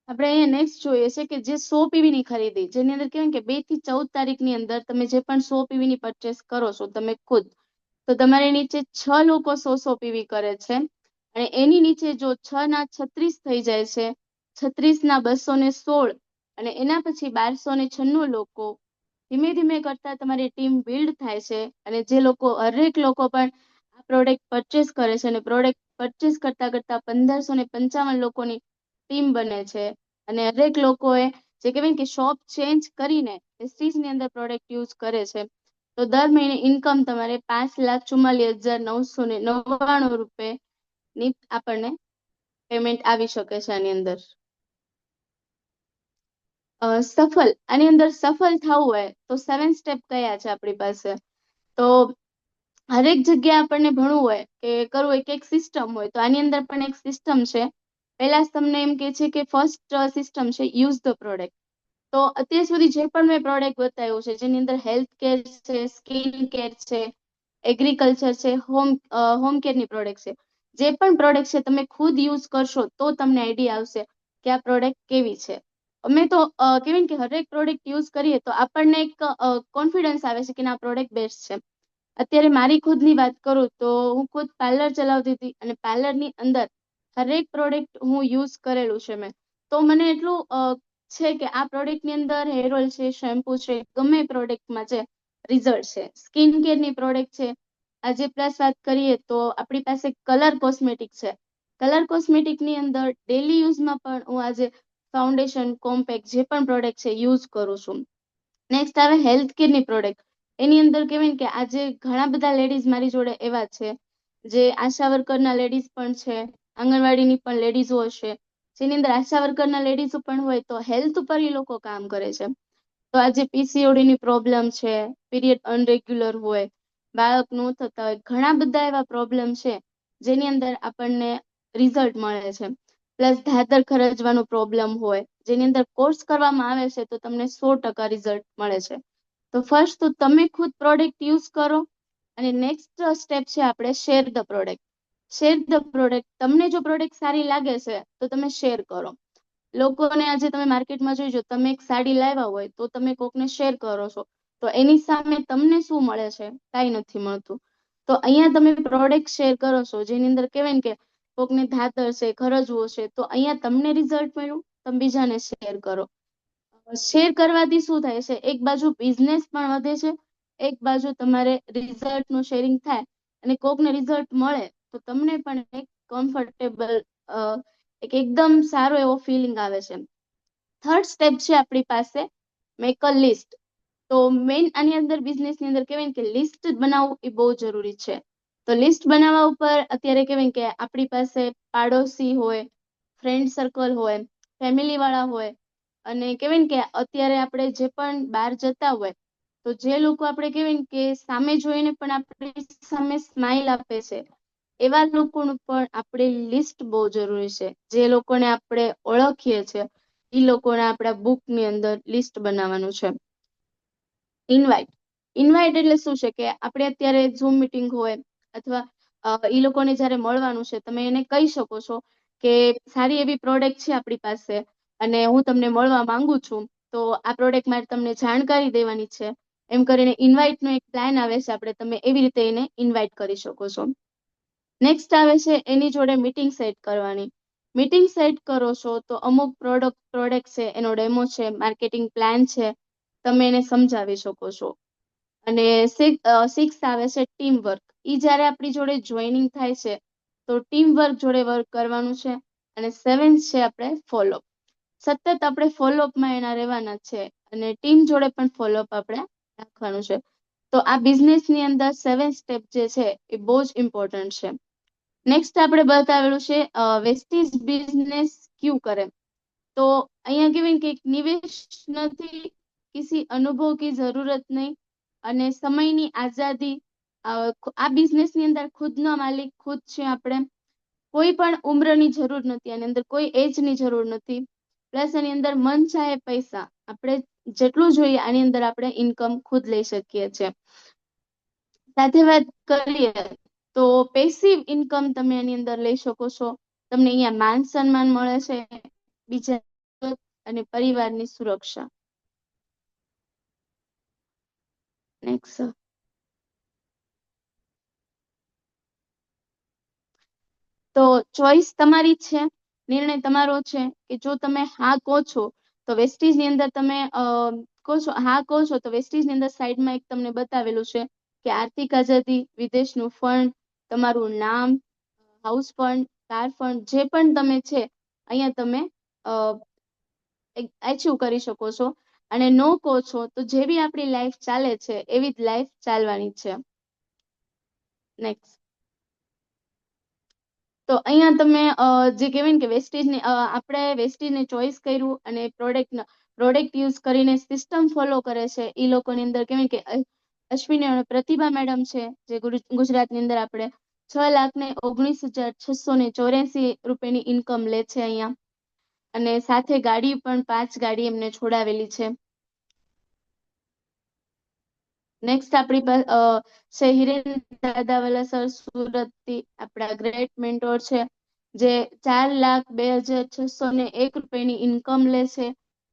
આપણે અહીંયા નેક્સ્ટ જોઈએ છે કે જે 100 PV ની ખરીદી જેની અંદર કહેવાય કે 2 થી 14 તારીખની અંદર તમે જે પણ 100 PV ની પરચેસ કરો છો તમે ખુદ, તો તમારી નીચે 6 લોકો 100 PV કરે છે અને એની નીચે જો 6 ના 36 થઈ જાય છે, 36 ના 216 અને એના પછી 1296 લોકો ધીમે ધીમે કરતા તમારી ટીમ બિલ્ડ થાય છે અને જે લોકો હરેક લોકો પણ આ પ્રોડક્ટ પરચેસ કરે છે અને પ્રોડક્ટ પરચેસ કરતા કરતા 1555 લોકોની ટીમ બને છે અને હરેક લોકોએ જે કહેવાય કે શોપ ચેન્જ કરીને પ્રેસ્ટીજ ની અંદર પ્રોડક્ટ યુઝ કરે છે તો દર મહિને ઇન્કમ તમારે 5,44,999 રૂપિયાની આપણને પેમેન્ટ આવી શકે છે આની અંદર. આની અંદર સફળ થવું હોય તો 7 સ્ટેપ કયા છે આપણી પાસે? તો હરેક જગ્યાએ આપણને ભણવું હોય કે કરવું હોય કે એક સિસ્ટમ હોય તો આની અંદર પણ એક સિસ્ટમ છે. પહેલા તમને એમ કે છે કે ફર્સ્ટ સિસ્ટમ છે યુઝ ધ પ્રોડક્ટ. તો અત્યાર સુધી જે પણ મેં પ્રોડક્ટ બતાવ્યું છે જેની અંદર હેલ્થ કેર છે, સ્કિન કેર છે, એગ્રીકલ્ચર છે, હોમ કેરની પ્રોડક્ટ છે, જે પણ પ્રોડક્ટ છે તમે ખુદ યુઝ કરશો તો તમને આઈડિયા આવશે કે આ પ્રોડક્ટ કેવી છે. અમે તો કેવી કે હરેક પ્રોડક્ટ યુઝ કરીએ તો આપણને એક કોન્ફિડન્સ આવે છે કે આ પ્રોડક્ટ બેસ્ટ છે. અત્યારે મારી ખુદની વાત કરું તો હું ખુદ પાર્લર ચલાવતી હતી અને પાર્લરની અંદર હરેક પ્રોડક્ટ હું યુઝ કરેલું છે મેં, તો મને એટલું છે કે આ પ્રોડક્ટની અંદર હેર ઓઇલ છે, શેમ્પુ છે, ગમે પ્રોડક્ટમાં છે રિઝલ્ટ છે. સ્કિન કેરની પ્રોડક્ટ છે. આજે પ્લસ વાત કરીએ તો આપણી પાસે કલર કોસ્મેટિક છે. કલર કોસ્મેટિકની અંદર ડેલી યુઝમાં પણ હું આજે ફાઉન્ડેશન, કોમ્પેક્ટ જે પણ પ્રોડક્ટ છે યુઝ કરું છું. નેક્સ્ટ આવે હેલ્થ કેરની પ્રોડક્ટ. એની અંદર કહેવાય કે આજે ઘણા બધા લેડીઝ મારી જોડે એવા છે જે આશા વર્કરના લેડીઝ પણ છે, આંગણવાડીની પણ લેડીઝો હશે, જેની અંદર આશા વર્કરના લેડીઝો પણ હોય તો હેલ્થ ઉપર એ લોકો કામ કરે છે. તો આજે PCODની પ્રોબ્લેમ છે, પીરિયડ અનરેગ્યુલર હોય, બાળક ન થતા હોય, ઘણા બધા એવા પ્રોબ્લેમ છે જેની અંદર આપણને રિઝલ્ટ મળે છે. પ્લસ ધાધર ખરજવાનો પ્રોબ્લેમ હોય જેની અંદર કોર્સ કરવામાં આવે છે તો તમને 100% રિઝલ્ટ મળે છે. તો ફર્સ્ટ તો તમે ખુદ પ્રોડક્ટ યુઝ કરો અને નેક્સ્ટ સ્ટેપ છે આપણે share the product. Share the product. તમને જો પ્રોડક્ટ સારી લાગે છે તો તમે શેર કરો. લોકોને આજે તમે માર્કેટમાં જોઈજો, તમે એક સાડી લાવ્યા હોય તો તમે કોકને શેર કરો છો તો એની સામે તમને શું મળે છે? કાંઈ નથી મળતું. તો અહીંયા તમે પ્રોડક્ટ શેર કરો છો જેની અંદર કહેવાય ને કે કોકને ધાતર છે, ખરજવો છે, તો અહીંયા તમને રિઝલ્ટ મળ્યું, તમે બીજાને શેર કરો. શેર કરવાથી શું થાય છે? એક બાજુ બિઝનેસ પણ વધે છે, એક બાજુ તમારે રિઝલ્ટનું શેરિંગ થાય અને કોકને રિઝલ્ટ મળે તો તમને પણ એક કમ્ફર્ટેબલ એક એકદમ સારો એવો ફિલિંગ આવે છે. થર્ડ સ્ટેપ છે આપણી પાસે મેક અ લિસ્ટ. તો મેઇન આની અંદર બિઝનેસની અંદર કહેવાય કે લિસ્ટ બનાવવું એ બહુ જરૂરી છે. તો લિસ્ટ બનાવવા ઉપર અત્યારે કહેવાય કે આપણી પાસે પાડોશી હોય, ફ્રેન્ડ સર્કલ હોય, ફેમિલી વાળા હોય અને કહેવાય ને કે અત્યારે આપણે જે પણ બહાર જતા હોય તો જે લોકો આપણે કહેવાય ને કે સામે જોઈને પણ આપણી સામે સ્માઈલ આપે છે એવા લોકોનું પણ આપણે લિસ્ટ બહુ જરૂરી છે. જે લોકોને આપણે ઓળખીએ છીએ એ લોકોને આપણા બુકની અંદર લિસ્ટ બનાવવાનું છે. ઇનવાઇટ. ઇનવાઇટ એટલે શું છે કે આપણે અત્યારે ઝૂમ મિટિંગ હોય અથવા એ લોકોને જ્યારે મળવાનું છે તમે એને કહી શકો છો કે સારી એવી પ્રોડક્ટ છે આપણી પાસે અને હું તમને મળવા માંગુ છું તો આ પ્રોડક્ટ માટે તમને જાણકારી દેવાની છે. એમ કરીને ઇનવાઇટનો એક પ્લાન આવે છે, આપણે તમે એવી રીતે એને ઇનવાઇટ કરી શકો છો. નેક્સ્ટ આવે છે એની જોડે મીટિંગ સેટ કરવાની. મીટિંગ સેટ કરો છો તો અમુક પ્રોડક્ટ છે, એનો ડેમો છે, માર્કેટિંગ પ્લાન છે, તમે એને સમજાવી શકો છો. અને સિક્સ આવે છે ટીમ વર્ક. એ જ્યારે આપણી જોડે જોઈનિંગ થાય છે તો ટીમ વર્ક જોડે વર્ક કરવાનું છે. અને સેવન્થ છે આપણે ફોલોઅપ. સતત આપણે ફોલોઅપમાં એના રહેવાના છે અને ટીમ જોડે પણ ફોલોઅપ આપણે રાખવાનું છે. તો આ બિઝનેસની અંદર 7 સ્ટેપ જે છે એ બહુ જ ઇમ્પોર્ટન્ટ છે. નેક્સ્ટ આપણે બતાવેલું છે વેસ્ટીજ બિઝનેસ ક્યુ કરે। तो અહીંયા કેવાય કે એક નિવેશ નથી, કિસી અનુભવ કી જરૂરત નહીં અને સમયની આઝાદી। આ બિઝનેસ ની અંદર ખુદનો માલિક ખુદ છે આપણે, કોઈ પણ ઉમ્રની જરૂર નથી, આની અંદર કોઈ એજ ની જરૂર નથી, પ્લસ એની અંદર મન ચાહે પૈસા આપણે જેટલું જોઈએ આની અંદર આપણે ઇન્કમ ખુદ લઈ શકીએ છીએ। સાથે વાત કરીએ તો પેસિવ ઇન્કમ તમે એની અંદર લઈ શકો છો। તમને અહીંયા માન સન્માન મળે છે, બીજા અને પરિવારની સુરક્ષા। નેક્સ્ટ, તો ચોઈસ તમારી છે, નિર્ણય તમારો છે કે જો તમે હા કહો છો તો વેસ્ટીજ ની અંદર તમે કહો છો, હા કહો છો તો વેસ્ટીજ ની અંદર સાઈડમાં એક તમને બતાવેલું છે કે આર્થિક આઝાદી, વિદેશનું ફંડ, તમારું નામ, હાઉસ ફંડ, કાર ફંડ, જે પણ તમે છે અહીંયા તમે અચીવ કરી શકો છો। અને નો કહો છો તો જેવી આપણી લાઈફ ચાલે છે એવી જ લાઈફ ચાલવાની છે। નેક્સ્ટ, તો અહીંયા તમે જે કહેવાય ને કે વેસ્ટેજ ને આપણે વેસ્ટેજ ને ચોઈસ કર્યું અને પ્રોડક્ટ યુઝ કરીને સિસ્ટમ ફોલો કરે છે એ લોકોની અંદર કહેવાય કે અશ્વિની અને પ્રતિભા મેડમ છે, જે ગુજરાતની અંદર આપણે 6,19,684 રૂપિયાની ઇન્કમ લે છે અહીંયા, અને સાથે ગાડી પણ 5 ગાડી એમને છોડાવેલી છે। નેક્સ્ટ આપણી પાસે છે હિરેન દાદાવાલા સર, સુરત થી આપણા ગ્રેટ મેન્ટોર છે, જે 4,02,601 રૂપિયાની ઇન્કમ લે છે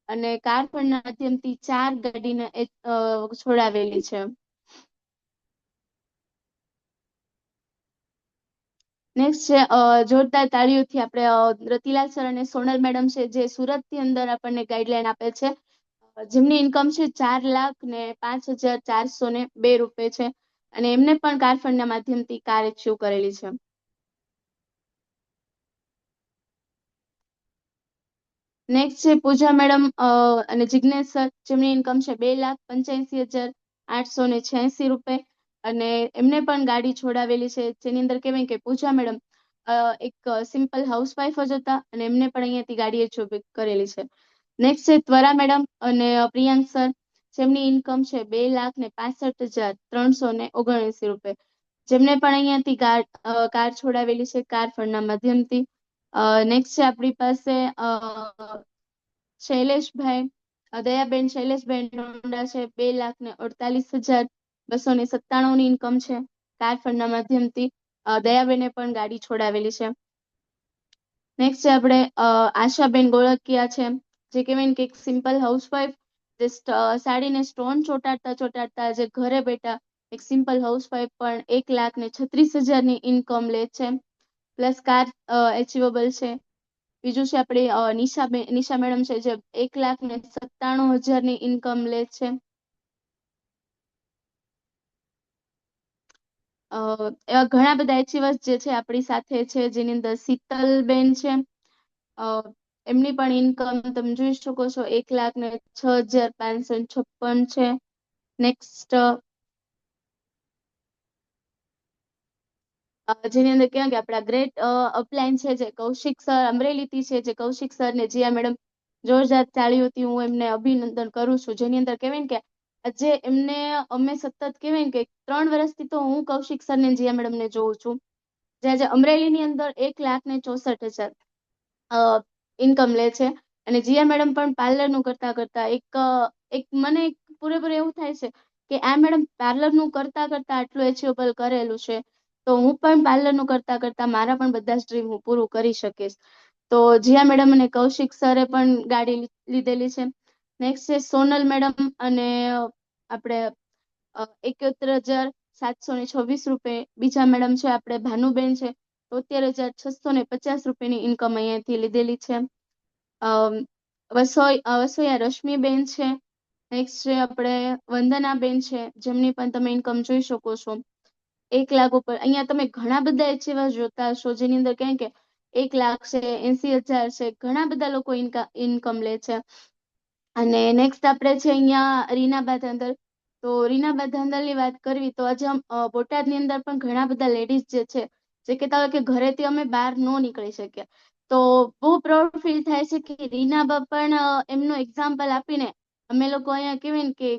અને કાર ફંડના માધ્યમથી 4 ગાડીને છોડાવેલી છે। નેક્સ્ટ છે જોરદાર તાળીઓથી આપણે રતિલાલ સર અને સોનલ મેડમ છે, જે સુરત થી અંદર આપણને ગાઈડલાઈન આપે છે, જેમની ઇન્કમ છે 4,05,402 રૂપિયા છે અને એમને પણ કાર ફંડના માધ્યમથી કાર એચીવ કરેલી છે। નેક્સ્ટ છે પૂજા મેડમ અને જિજ્ઞેશ સર, જેમની ઇન્કમ છે 2,85,886 રૂપિયા અને એમને પણ ગાડી છોડાવેલી છે, જેની અંદર કહેવાય કે પૂજા મેડમ એક સિમ્પલ હાઉસવાઈફ જ હતા અને એમને પણ અહીંયાથી ગાડી એચીવ કરેલી છે। નેક્સ્ટ છે ત્વરા મેડમ અને પ્રિયાંક સર, જેમની ઇન્કમ છે 2,65,379 રૂપિયા, જેમને પણ અહીંયાથી કાર છોડાવેલી છે કાર ફંડના માધ્યમથી। નેક્સ્ટ છે આપણી પાસે શૈલેષભાઈ, દયાબેન શૈલેષભાઈ નોંડા છે, 2,48,297 ની ઇન્કમ છે કાર ફંડના માધ્યમથી, દયાબેને પણ ગાડી છોડાવેલી છે। નેક્સ્ટ છે આપણે આશાબેન ગોળકિયા છે, જે કહેવાય ને કે એક સિમ્પલ હાઉસવાઈફ, જે સાડીને સ્ટોન ચોટાડતા ચોટાડતા જે ઘરે બેઠા એક સિમ્પલ હાઉસવાઈફ પણ 1,36,000 ની ઇન્કમ લે છે, પ્લસ કાર એચિવેબલ છે। બીજું છે આપણે નિશા મેડમ છે, જે 1,97,000 ની ઇન્કમ લે છે। એવા ઘણા બધા એચિવર્સ જે છે આપણી સાથે છે, જેની અંદર શીતલબેન છે, એમની પણ ઇન્કમ તમે જોઈ શકો છો 1,06,556 છે। નેક્સ્ટ, જેની અંદર કહેવાય કે આપણા ગ્રેટ અપલાઇન છે, જે કૌશિક સર અમરેલીથી છે, જે કૌશિક સર ને જીયા મેડમ, જોરદાર તાળીઓથી હું એમને અભિનંદન કરું છું। જેની અંદર કહેવાય ને કે આજે એમને અમે સતત કહેવાય ને કે 3 વર્ષથી તો હું કૌશિક સર ને જીયા મેડમ ને જોઉં છું, જે આજે અમરેલીની અંદર 1,64,000 ઇન્કમ લે છે અને જીયા મેડમ પણ પાર્લરનું કરતા કરતા એક મને પૂરેપૂરું એવું થાય છે કે આ મેડમ પાર્લરનું કરતા કરતા આટલું એચિવેબલ કરેલું છે, તો હું પણ પાર્લરનું કરતા કરતા મારા પણ બધા જ ડ્રીમ હું પૂરું કરી શકીશ। તો જીયા મેડમ અને કૌશિક સરે પણ ગાડી લીધેલી છે। નેક્સ્ટ છે સોનલ મેડમ અને આપણે 71,726 રૂપિયા, બીજા મેડમ છે આપણે ભાનુબેન છે, 73,650 રૂપિયાની ઇન્કમ અહીંયાથી લીધેલી છે। વસોયા રશ્મિબેન છે। નેક્સ્ટ છે આપણે વંદનાબેન છે, જેમની પણ તમે ઇન્કમ જોઈ શકો છો 1,00,000 ઉપર। અહીંયા તમે ઘણા બધા એચિવર જોતા હશો, જેની અંદર કહે કે 1,00,000 છે, 80,000 છે, ઘણા બધા લોકો ઇન્કમ લે છે। અને નેક્સ્ટ આપણે છે અહીંયા રીનાબા ધાંધલ, તો રીનાબા ધાંધલની વાત કરવી તો આજે બોટાદની અંદર પણ ઘણા બધા લેડીઝ જે છે જે કહેતા હોય કે ઘરેથી અમે બહાર ન નીકળી શકીએ. તો બહુ પ્રાઉડ ફીલ થાય છે કે રીનાબા પણ એમનું એક્ઝામ્પલ આપીને અમે લોકો અહીંયા કહેવાય ને કે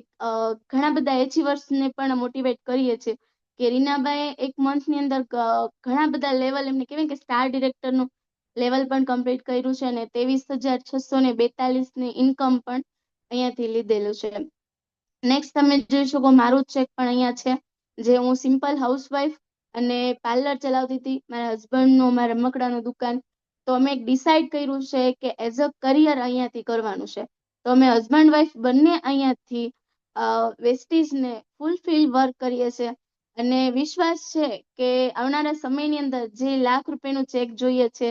ઘણા બધા એચીવર્સને પણ મોટિવેટ કરીએ છીએ કે રીનાબાએ એક મંથની અંદર ઘણા બધા લેવલ એમને કહેવાય કે સ્ટાર ડિરેક્ટરનું લેવલ પણ કમ્પ્લીટ કર્યું છે અને 23,642 ની ઇન્કમ પણ અહીંયાથી લીધેલું છે. નેક્સ્ટ તમે જોઈ શકો મારું ચેક પણ અહીંયા છે, જે હું સિમ્પલ હાઉસવાઈફ અને પાર્લર ચલાવતી હતી. મારા હસબન્ડનું મારા રમકડાનું દુકાન. તો અમે ડિસાઈડ કર્યું છે કે એઝ અ કરિયર અહીંયાથી કરવાનું છે. તો અમે હસબન્ડ વાઈફ બંને અહીંયાથી વેસ્ટીજને ફૂલફિલ વર્ક કરીએ છીએ અને વિશ્વાસ છે કે આવનારા સમયની અંદર જે ₹1,00,000 ચેક જોઈએ છે,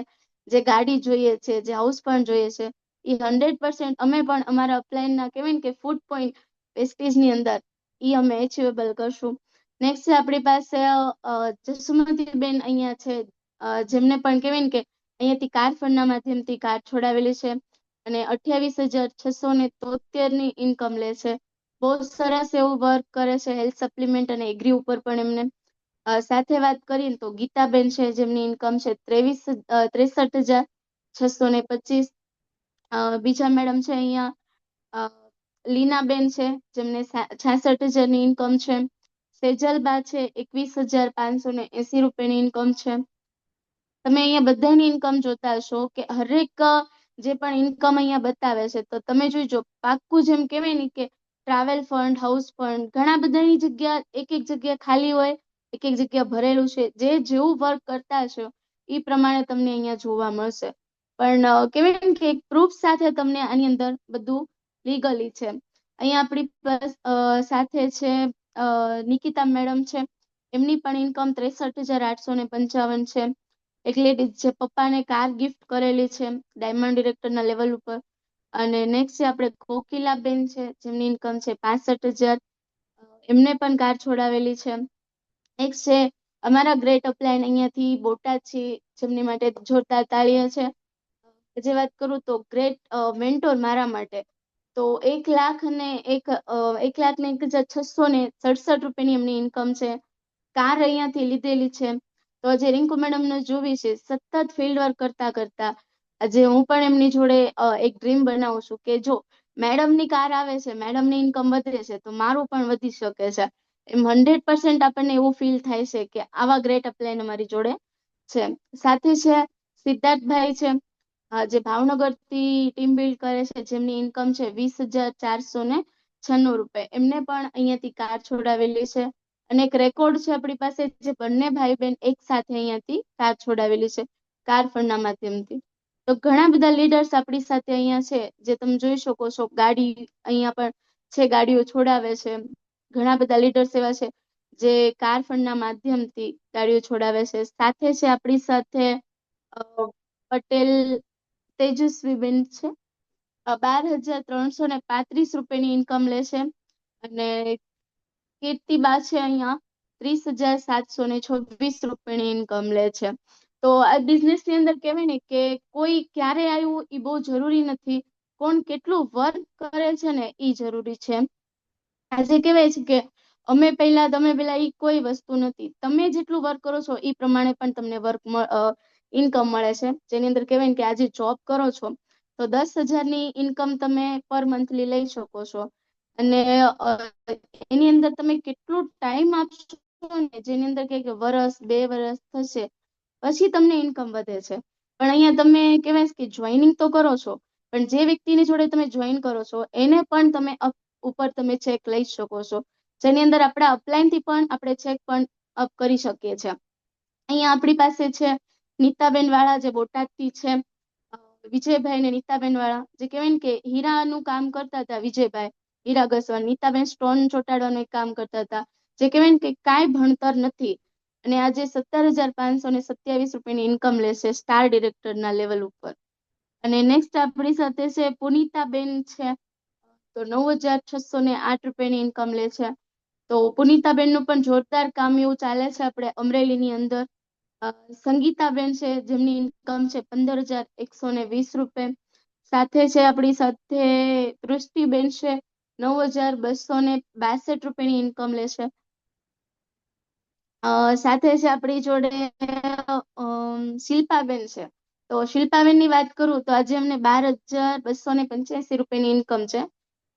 જે ગાડી જોઈએ છે, જે હાઉસ પણ જોઈએ છે, એ 100% અમે પણ અમારા અપલાઈનના કહેવાય ને કે ફૂડ પોઈન્ટ વેસ્ટીજની અંદર એ અમે એચિવેબલ કરશું. નેક્સ્ટ છે આપણી પાસે જસુમતીબેન અહીંયા છે, જેમને પણ કહેવાય ને કે અહીંયાથી કાર ફંડના માધ્યમથી કાર છોડાવેલી છે અને 28,673 ની ઇન્કમ લે છે. બહુ સરસ એવું વર્ક કરે છે, હેલ્થ સપ્લિમેન્ટ અને એગ્રી ઉપર પણ એમને. સાથે વાત કરીએ તો ગીતાબેન છે, જેમની ઇન્કમ છે 63,625. બીજા મેડમ છે અહીંયા લીનાબેન છે, જેમને 66,000 ની ઇન્કમ છે. સેજલબા છે, ₹21,580 ની ઇન્કમ છે. તમે અહીંયા બધાની ઇન્કમ જોતા હશો કે હરેક જે પણ ઇન્કમ અહીંયા બતાવે છે, તો તમે જોઈજો પાક્કું જેમ કહેવાય ને કે ટ્રાવેલ ફંડ, હાઉસ ફંડ, ઘણા બધાની જગ્યા એક એક જગ્યા ખાલી હોય, એક એક જગ્યા ભરેલું છે. જે જેવું વર્ક કરતા હશો એ પ્રમાણે તમને અહીંયા જોવા મળશે. પણ કહેવાય ને કે એક પ્રૂફ સાથે તમને આની અંદર બધું લીગલી છે. અહીંયા આપણી સાથે છે નિકિતા મેડમ છે, એમની પણ ઇન્કમ 63,855 છે. એક લેડીઝ જે પપ્પાને કાર ગિફ્ટ કરેલી છે ડાયમંડ ડિરેક્ટરના લેવલ ઉપર. અને નેક્સ્ટ છે આપણે કોકિલાબેન છે, જેમની ઇન્કમ છે 65,000. એમને પણ કાર છોડાવેલી છે. નેક્સ્ટ છે અમારા ગ્રેટ અપલાયન અહીંયાથી બોટાદ છે, જેમની માટે જોરદાર તાળીઓ છે. જે વાત કરું તો ગ્રેટ મેન્ટોર મારા માટે તો 1,01,667 એમની ઇન્કમ છે. કાર અહીંયાથી લીધેલી છે. તો જે રિંકુ મેડમને જોવી છે, સતત ફિલ્ડ વર્ક કરતા કરતા આજે હું પણ એમની જોડે એક ડ્રીમ બનાવું છું કે જો મેડમની કાર આવે છે, મેડમની ઇન્કમ વધે છે, તો મારું પણ વધી શકે છે. એમ 100% આપણને એવું ફીલ થાય છે કે આવા ગ્રેટ અપલાયન અમારી જોડે છે. સાથે છે સિદ્ધાર્થભાઈ છે, જે ભાવનગરથી ટીમ બિલ્ડ કરે છે, જેમની ઇન્કમ છે ₹20,496. એમને પણ અહીંયાથી કાર છોડાવેલી છે. અને એક રેકોર્ડ છે આપણી પાસે, જે બંને ભાઈ બહેન એક સાથે અહીંયાથી કાર છોડાવેલી છે કાર ફંડના માધ્યમથી. તો ઘણા બધા લીડર્સ આપણી સાથે અહીંયા છે, જે તમે જોઈ શકો છો. ગાડી અહીંયા પણ છે, ગાડીઓ છોડાવે છે. ઘણા બધા લીડર્સ એવા છે જે કાર ફંડના માધ્યમથી ગાડીઓ છોડાવે છે. સાથે છે આપણી સાથે પટેલ તેજસ્વીબેન છે, ₹12,335 ઇન્કમ લે છે. અને કીર્તિબા છે અહીંયા ₹30,726 ઇન્કમ લે છે. તો આ બિઝનેસ ની અંદર કહેવાય ને કે કોઈ ક્યારે આવ્યું એ બહુ જરૂરી નથી, કોણ કેટલું વર્ક કરે છે ને એ જરૂરી છે. આજે કહેવાય છે કે અમે પહેલા તમે પહેલા એ કોઈ વસ્તુ નથી. તમે જેટલું વર્ક કરો છો એ પ્રમાણે પણ તમને ઇન્કમ મળે છે. જેની અંદર કહેવાય ને કે આજે જોબ કરો છો તો 10,000 ની ઇન્કમ તમે પર મંથલી લઈ શકો છો. અને એની અંદર તમે કેટલું ટાઈમ આપશો ને, જેની અંદર કે વરસ 2 વર્ષ થશે પછી તમને ઇન્કમ વધે છે. પણ અહીંયા તમે કહેવાય છે કે જોઈનિંગ તો કરો છો, પણ જે વ્યક્તિની જોડે તમે જોઈન કરો છો એને પણ તમે ઉપર તમે ચેક લઈ શકો છો. જેની અંદર આપણા અપલાઈન થી પણ આપણે ચેક પણ અપ કરી શકીએ છીએ. અહીંયા આપણી પાસે છે નીતાબેન વાળા, જે બોટાદથી છે. વિજયભાઈ ને નીતાબેન વાળા, જે કહેવાય ને કે હીરાનું કામ કરતા હતા. વિજયભાઈ હીરા ઘસવા, નીતાબેન સ્ટોન ચોંટાડવાનું એક કામ કરતા હતા. જે કહેવાય ને કે કાંઈ ભણતર નથી અને આજે ₹17,527 ની ઇન્કમ લેશે સ્ટાર ડિરેક્ટરના લેવલ ઉપર. અને નેક્સ્ટ આપણી સાથે છે પુનિતાબેન છે, તો ₹9,608 ની ઇન્કમ લે છે. તો પુનિતાબેન નું પણ જોરદાર કામ એવું ચાલે છે આપણે અમરેલીની અંદર. સંગીતાબેન છે, જેમની ઇન્કમ છે ₹15,120. સાથે છે આપણી સાથે વૃષ્ટિબેન છે, ₹9,262 ની ઇન્કમ લે છે. સાથે છે આપણી જોડે શિલ્પાબેન છે. તો શિલ્પાબેનની વાત કરું તો આજે અમને 12,285 રૂપિયાની ઇન્કમ છે.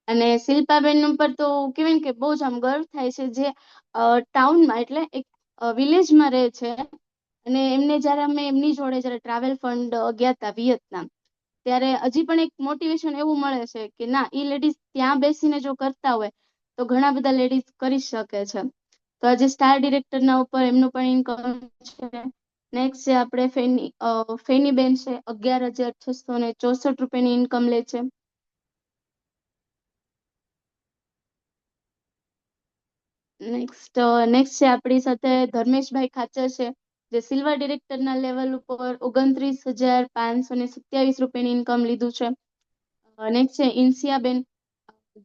અને શિલ્પાબેન ઉપર તો કેવાય ને કે બહુ જ આમ ગર્વ થાય છે, જે ટાઉનમાં એટલે એક વિલેજમાં રહે છે. અને એમને જયારે અમે એમની જોડે જયારે ટ્રાવેલ ફંડ ગયા હતા વિયેતનામ, ત્યારે હજી પણ એક મોટિવેશન એવું મળે છે કે ના, ઈ લેડીઝ ત્યાં બેસીને જો કરતા હોય તો ઘણા બધા લેડીઝ કરી શકે છે. તો આજે સ્ટાર ડિરેક્ટરના ઉપર એમનું પણ ઇન્કમ છે. નેક્સ્ટ છે આપણે ફેનીબેન છે, 11,664 રૂપિયાની ઇન્કમ લે છે. નેક્સ્ટ છે આપણી સાથે ધર્મેશભાઈ ખાચર છે, જે સિલ્વર ડિરેક્ટરના લેવલ ઉપર 29,527 રૂપિયાની ઇન્કમ લીધું છે. નેક્સ્ટ છે ઇન્સિયાબેન,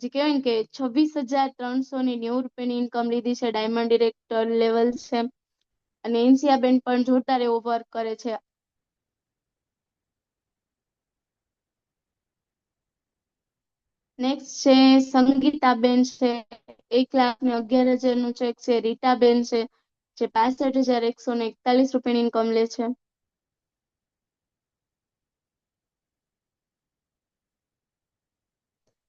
જે કહેવાય ને કે 26,390 રૂપિયાની ઇન્કમ લીધી છે, ડાયમંડ ડિરેક્ટર લેવલ છે. અને ઇન્સિયાબેન પણ જોરદાર એવો વર્ક કરે છે. નેક્સ્ટ છે સંગીતાબેન છે, 1,11,000 નું ચેક છે. રીટાબેન છે, જે 65,141 રૂપિયાની ઇન્કમ લે છે.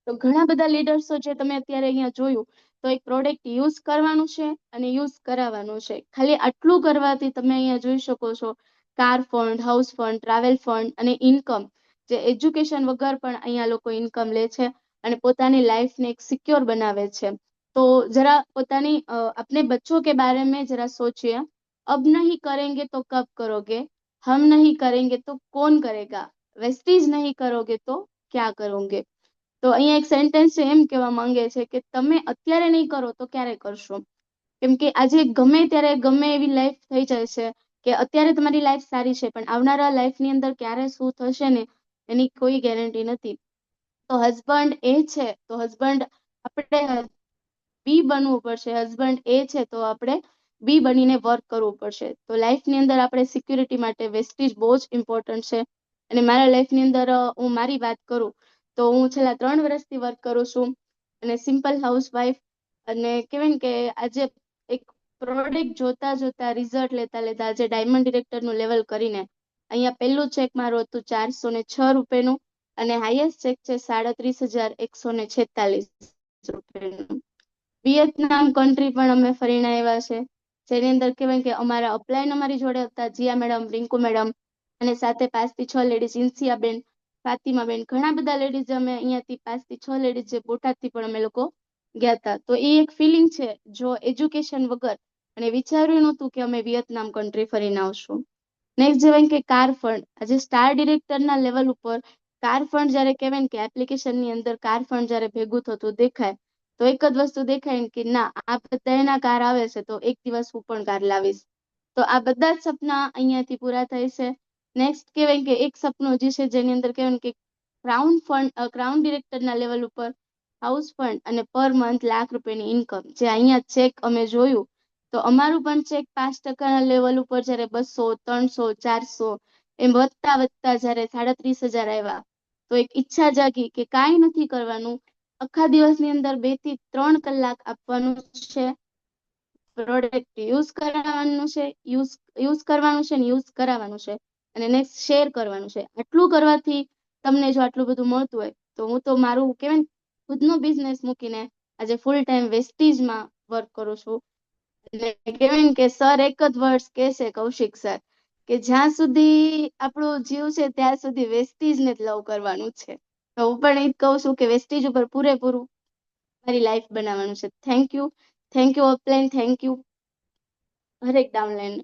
તો ઘણા બધા લીડર્સો જે તમે અત્યારે અહીંયા જોયું, તો એક પ્રોડક્ટ યુઝ કરવાનું છે અને યુઝ કરાવવાનું છે. ખાલી આટલું કરવાથી તમે અહીંયા જોઈ શકો છો car fund, house fund, travel fund અને ઇન્કમ, જે એજ્યુકેશન વગર પણ અહીંયા લોકો ઇન્કમ લે છે અને પોતાની લાઈફને એક સિક્યોર બનાવે છે. તો જરા પોતાની अपने बच्चों के बारे में जरा सोचिए, अब नहीं करेंगे तो कब करोगे, हम नहीं करेंगे तो कौन करेगा, वेस्टेज नहीं करोगे तो क्या करोगे. તો અહીંયા એક સેન્ટેન્સ છે, એમ કહેવા માંગે છે કે તમે અત્યારે નહીં કરો તો ક્યારે કરશો. કેમ કે આજે ગમે ત્યારે ગમે એવી લાઈફ થઈ જાય છે, કે અત્યારે તમારી લાઈફ સારી છે પણ આવનારા લાઈફની અંદર ક્યારે શું થશે ને એની કોઈ ગેરંટી નથી. તો હસબન્ડ એ છે તો હસબન્ડ આપણે બી બનવું પડશે. હસબન્ડ એ છે તો આપણે બી બનીને વર્ક કરવું પડશે. તો લાઈફની અંદર આપણે સિક્યુરિટી માટે વેસ્ટીજ બહુ જ ઇમ્પોર્ટન્ટ છે. અને મારા લાઈફની અંદર હું મારી વાત કરું તો હું છેલ્લા 3 વર્ષથી વર્ક કરું છું અને સિમ્પલ હાઉસવાઈફ. અને કહેવાય ને કે આજે એક પ્રોડક્ટ જોતા જોતા રિઝલ્ટ લેતા લેતા આજે ડાયમંડ ડિરેક્ટરનું લેવલ કરીને અહીંયા પહેલું ચેક મારું હતું 406 રૂપિયાનું અને હાઈએસ્ટ ચેક છે 37,146 રૂપિયાનું. વિયેતનામ કન્ટ્રી પણ અમે ફરીને આવ્યા છે, જેની અંદર કહેવાય કે અમારા અપલાઈન અમારી જોડે હતા જીયા મેડમ, રિંકુ મેડમ અને સાથે 5 થી 6 લેડીઝ ઇન્સિયાબેન, ફાતિમાબેન, ઘણા બધા લેડીઝ અમે અહીંયાથી 5 થી 6 લેડીઝ જે બોટાદથી પણ અમે લોકો ગયા હતા. તો એ એક ફિલિંગ છે જો એજ્યુકેશન વગર અને વિચાર્યું નહોતું કે અમે વિયેતનામ કન્ટ્રી ફરીને આવશું. નેક્સ્ટ જેવાય કે કાર ફંડ, આજે સ્ટાર ડિરેક્ટરના લેવલ ઉપર કાર ફંડ જ્યારે કહેવાય ને કે એપ્લિકેશનની અંદર કાર ફંડ જ્યારે ભેગું થતું દેખાય તો એક જ વસ્તુ દેખાય ને કે ના, આ બધા એના કાર આવે છે તો એક દિવસ હું પણ કાર લાવીશ. તો આ બધા જ સપના અહીંયાથી પૂરા થાય છે. નેક્સ્ટ કહેવાય કે એક સપનું હજી છે જેની અંદર કહેવાય ને કે ક્રાઉન ડિરેક્ટરના લેવલ ઉપર હાઉસ ફંડ અને પર મંથ લાખ રૂપિયાની ઇન્કમ, જે અહીંયા ચેક અમે જોયું તો અમારું પણ ચેક 5%ના લેવલ ઉપર જ્યારે 200, 300, 400 એમ વધતા વધતા જ્યારે 37,000 આવ્યા તો એક ઈચ્છા જાગી કે કાંઈ નથી કરવાનું, આખા દિવસની અંદર 2 થી 3 કલાક આપવાનું છે, પ્રોડક્ટ યુઝ કરાવવાનું છે, યુઝ કરવાનું છે ને યુઝ કરાવવાનું છે અને નેક્સ્ટ શેર કરવાનું છે. આટલું કરવાથી તમને જો આટલું બધું મળતું હોય તો હું તો મારું કહેવાય ને ખુદનો બિઝનેસ મૂકીને આજે ફૂલ ટાઈમ વેસ્ટીજમાં વર્ક કરું છું. એટલે કહેવાય ને કે સર એક જ વર્ડ્સ કહે છે, કૌશિક સર, કે જ્યાં સુધી આપણું જીવ છે ત્યાં સુધી વેસ્ટીજને જ લવ કરવાનું છે. તો હું પણ એ જ કહું છું કે વેસ્ટીજ ઉપર પૂરેપૂરું મારી લાઈફ બનાવવાનું છે. Thank you, thank you upline, thank you હરેક ડાઉનલાઈન.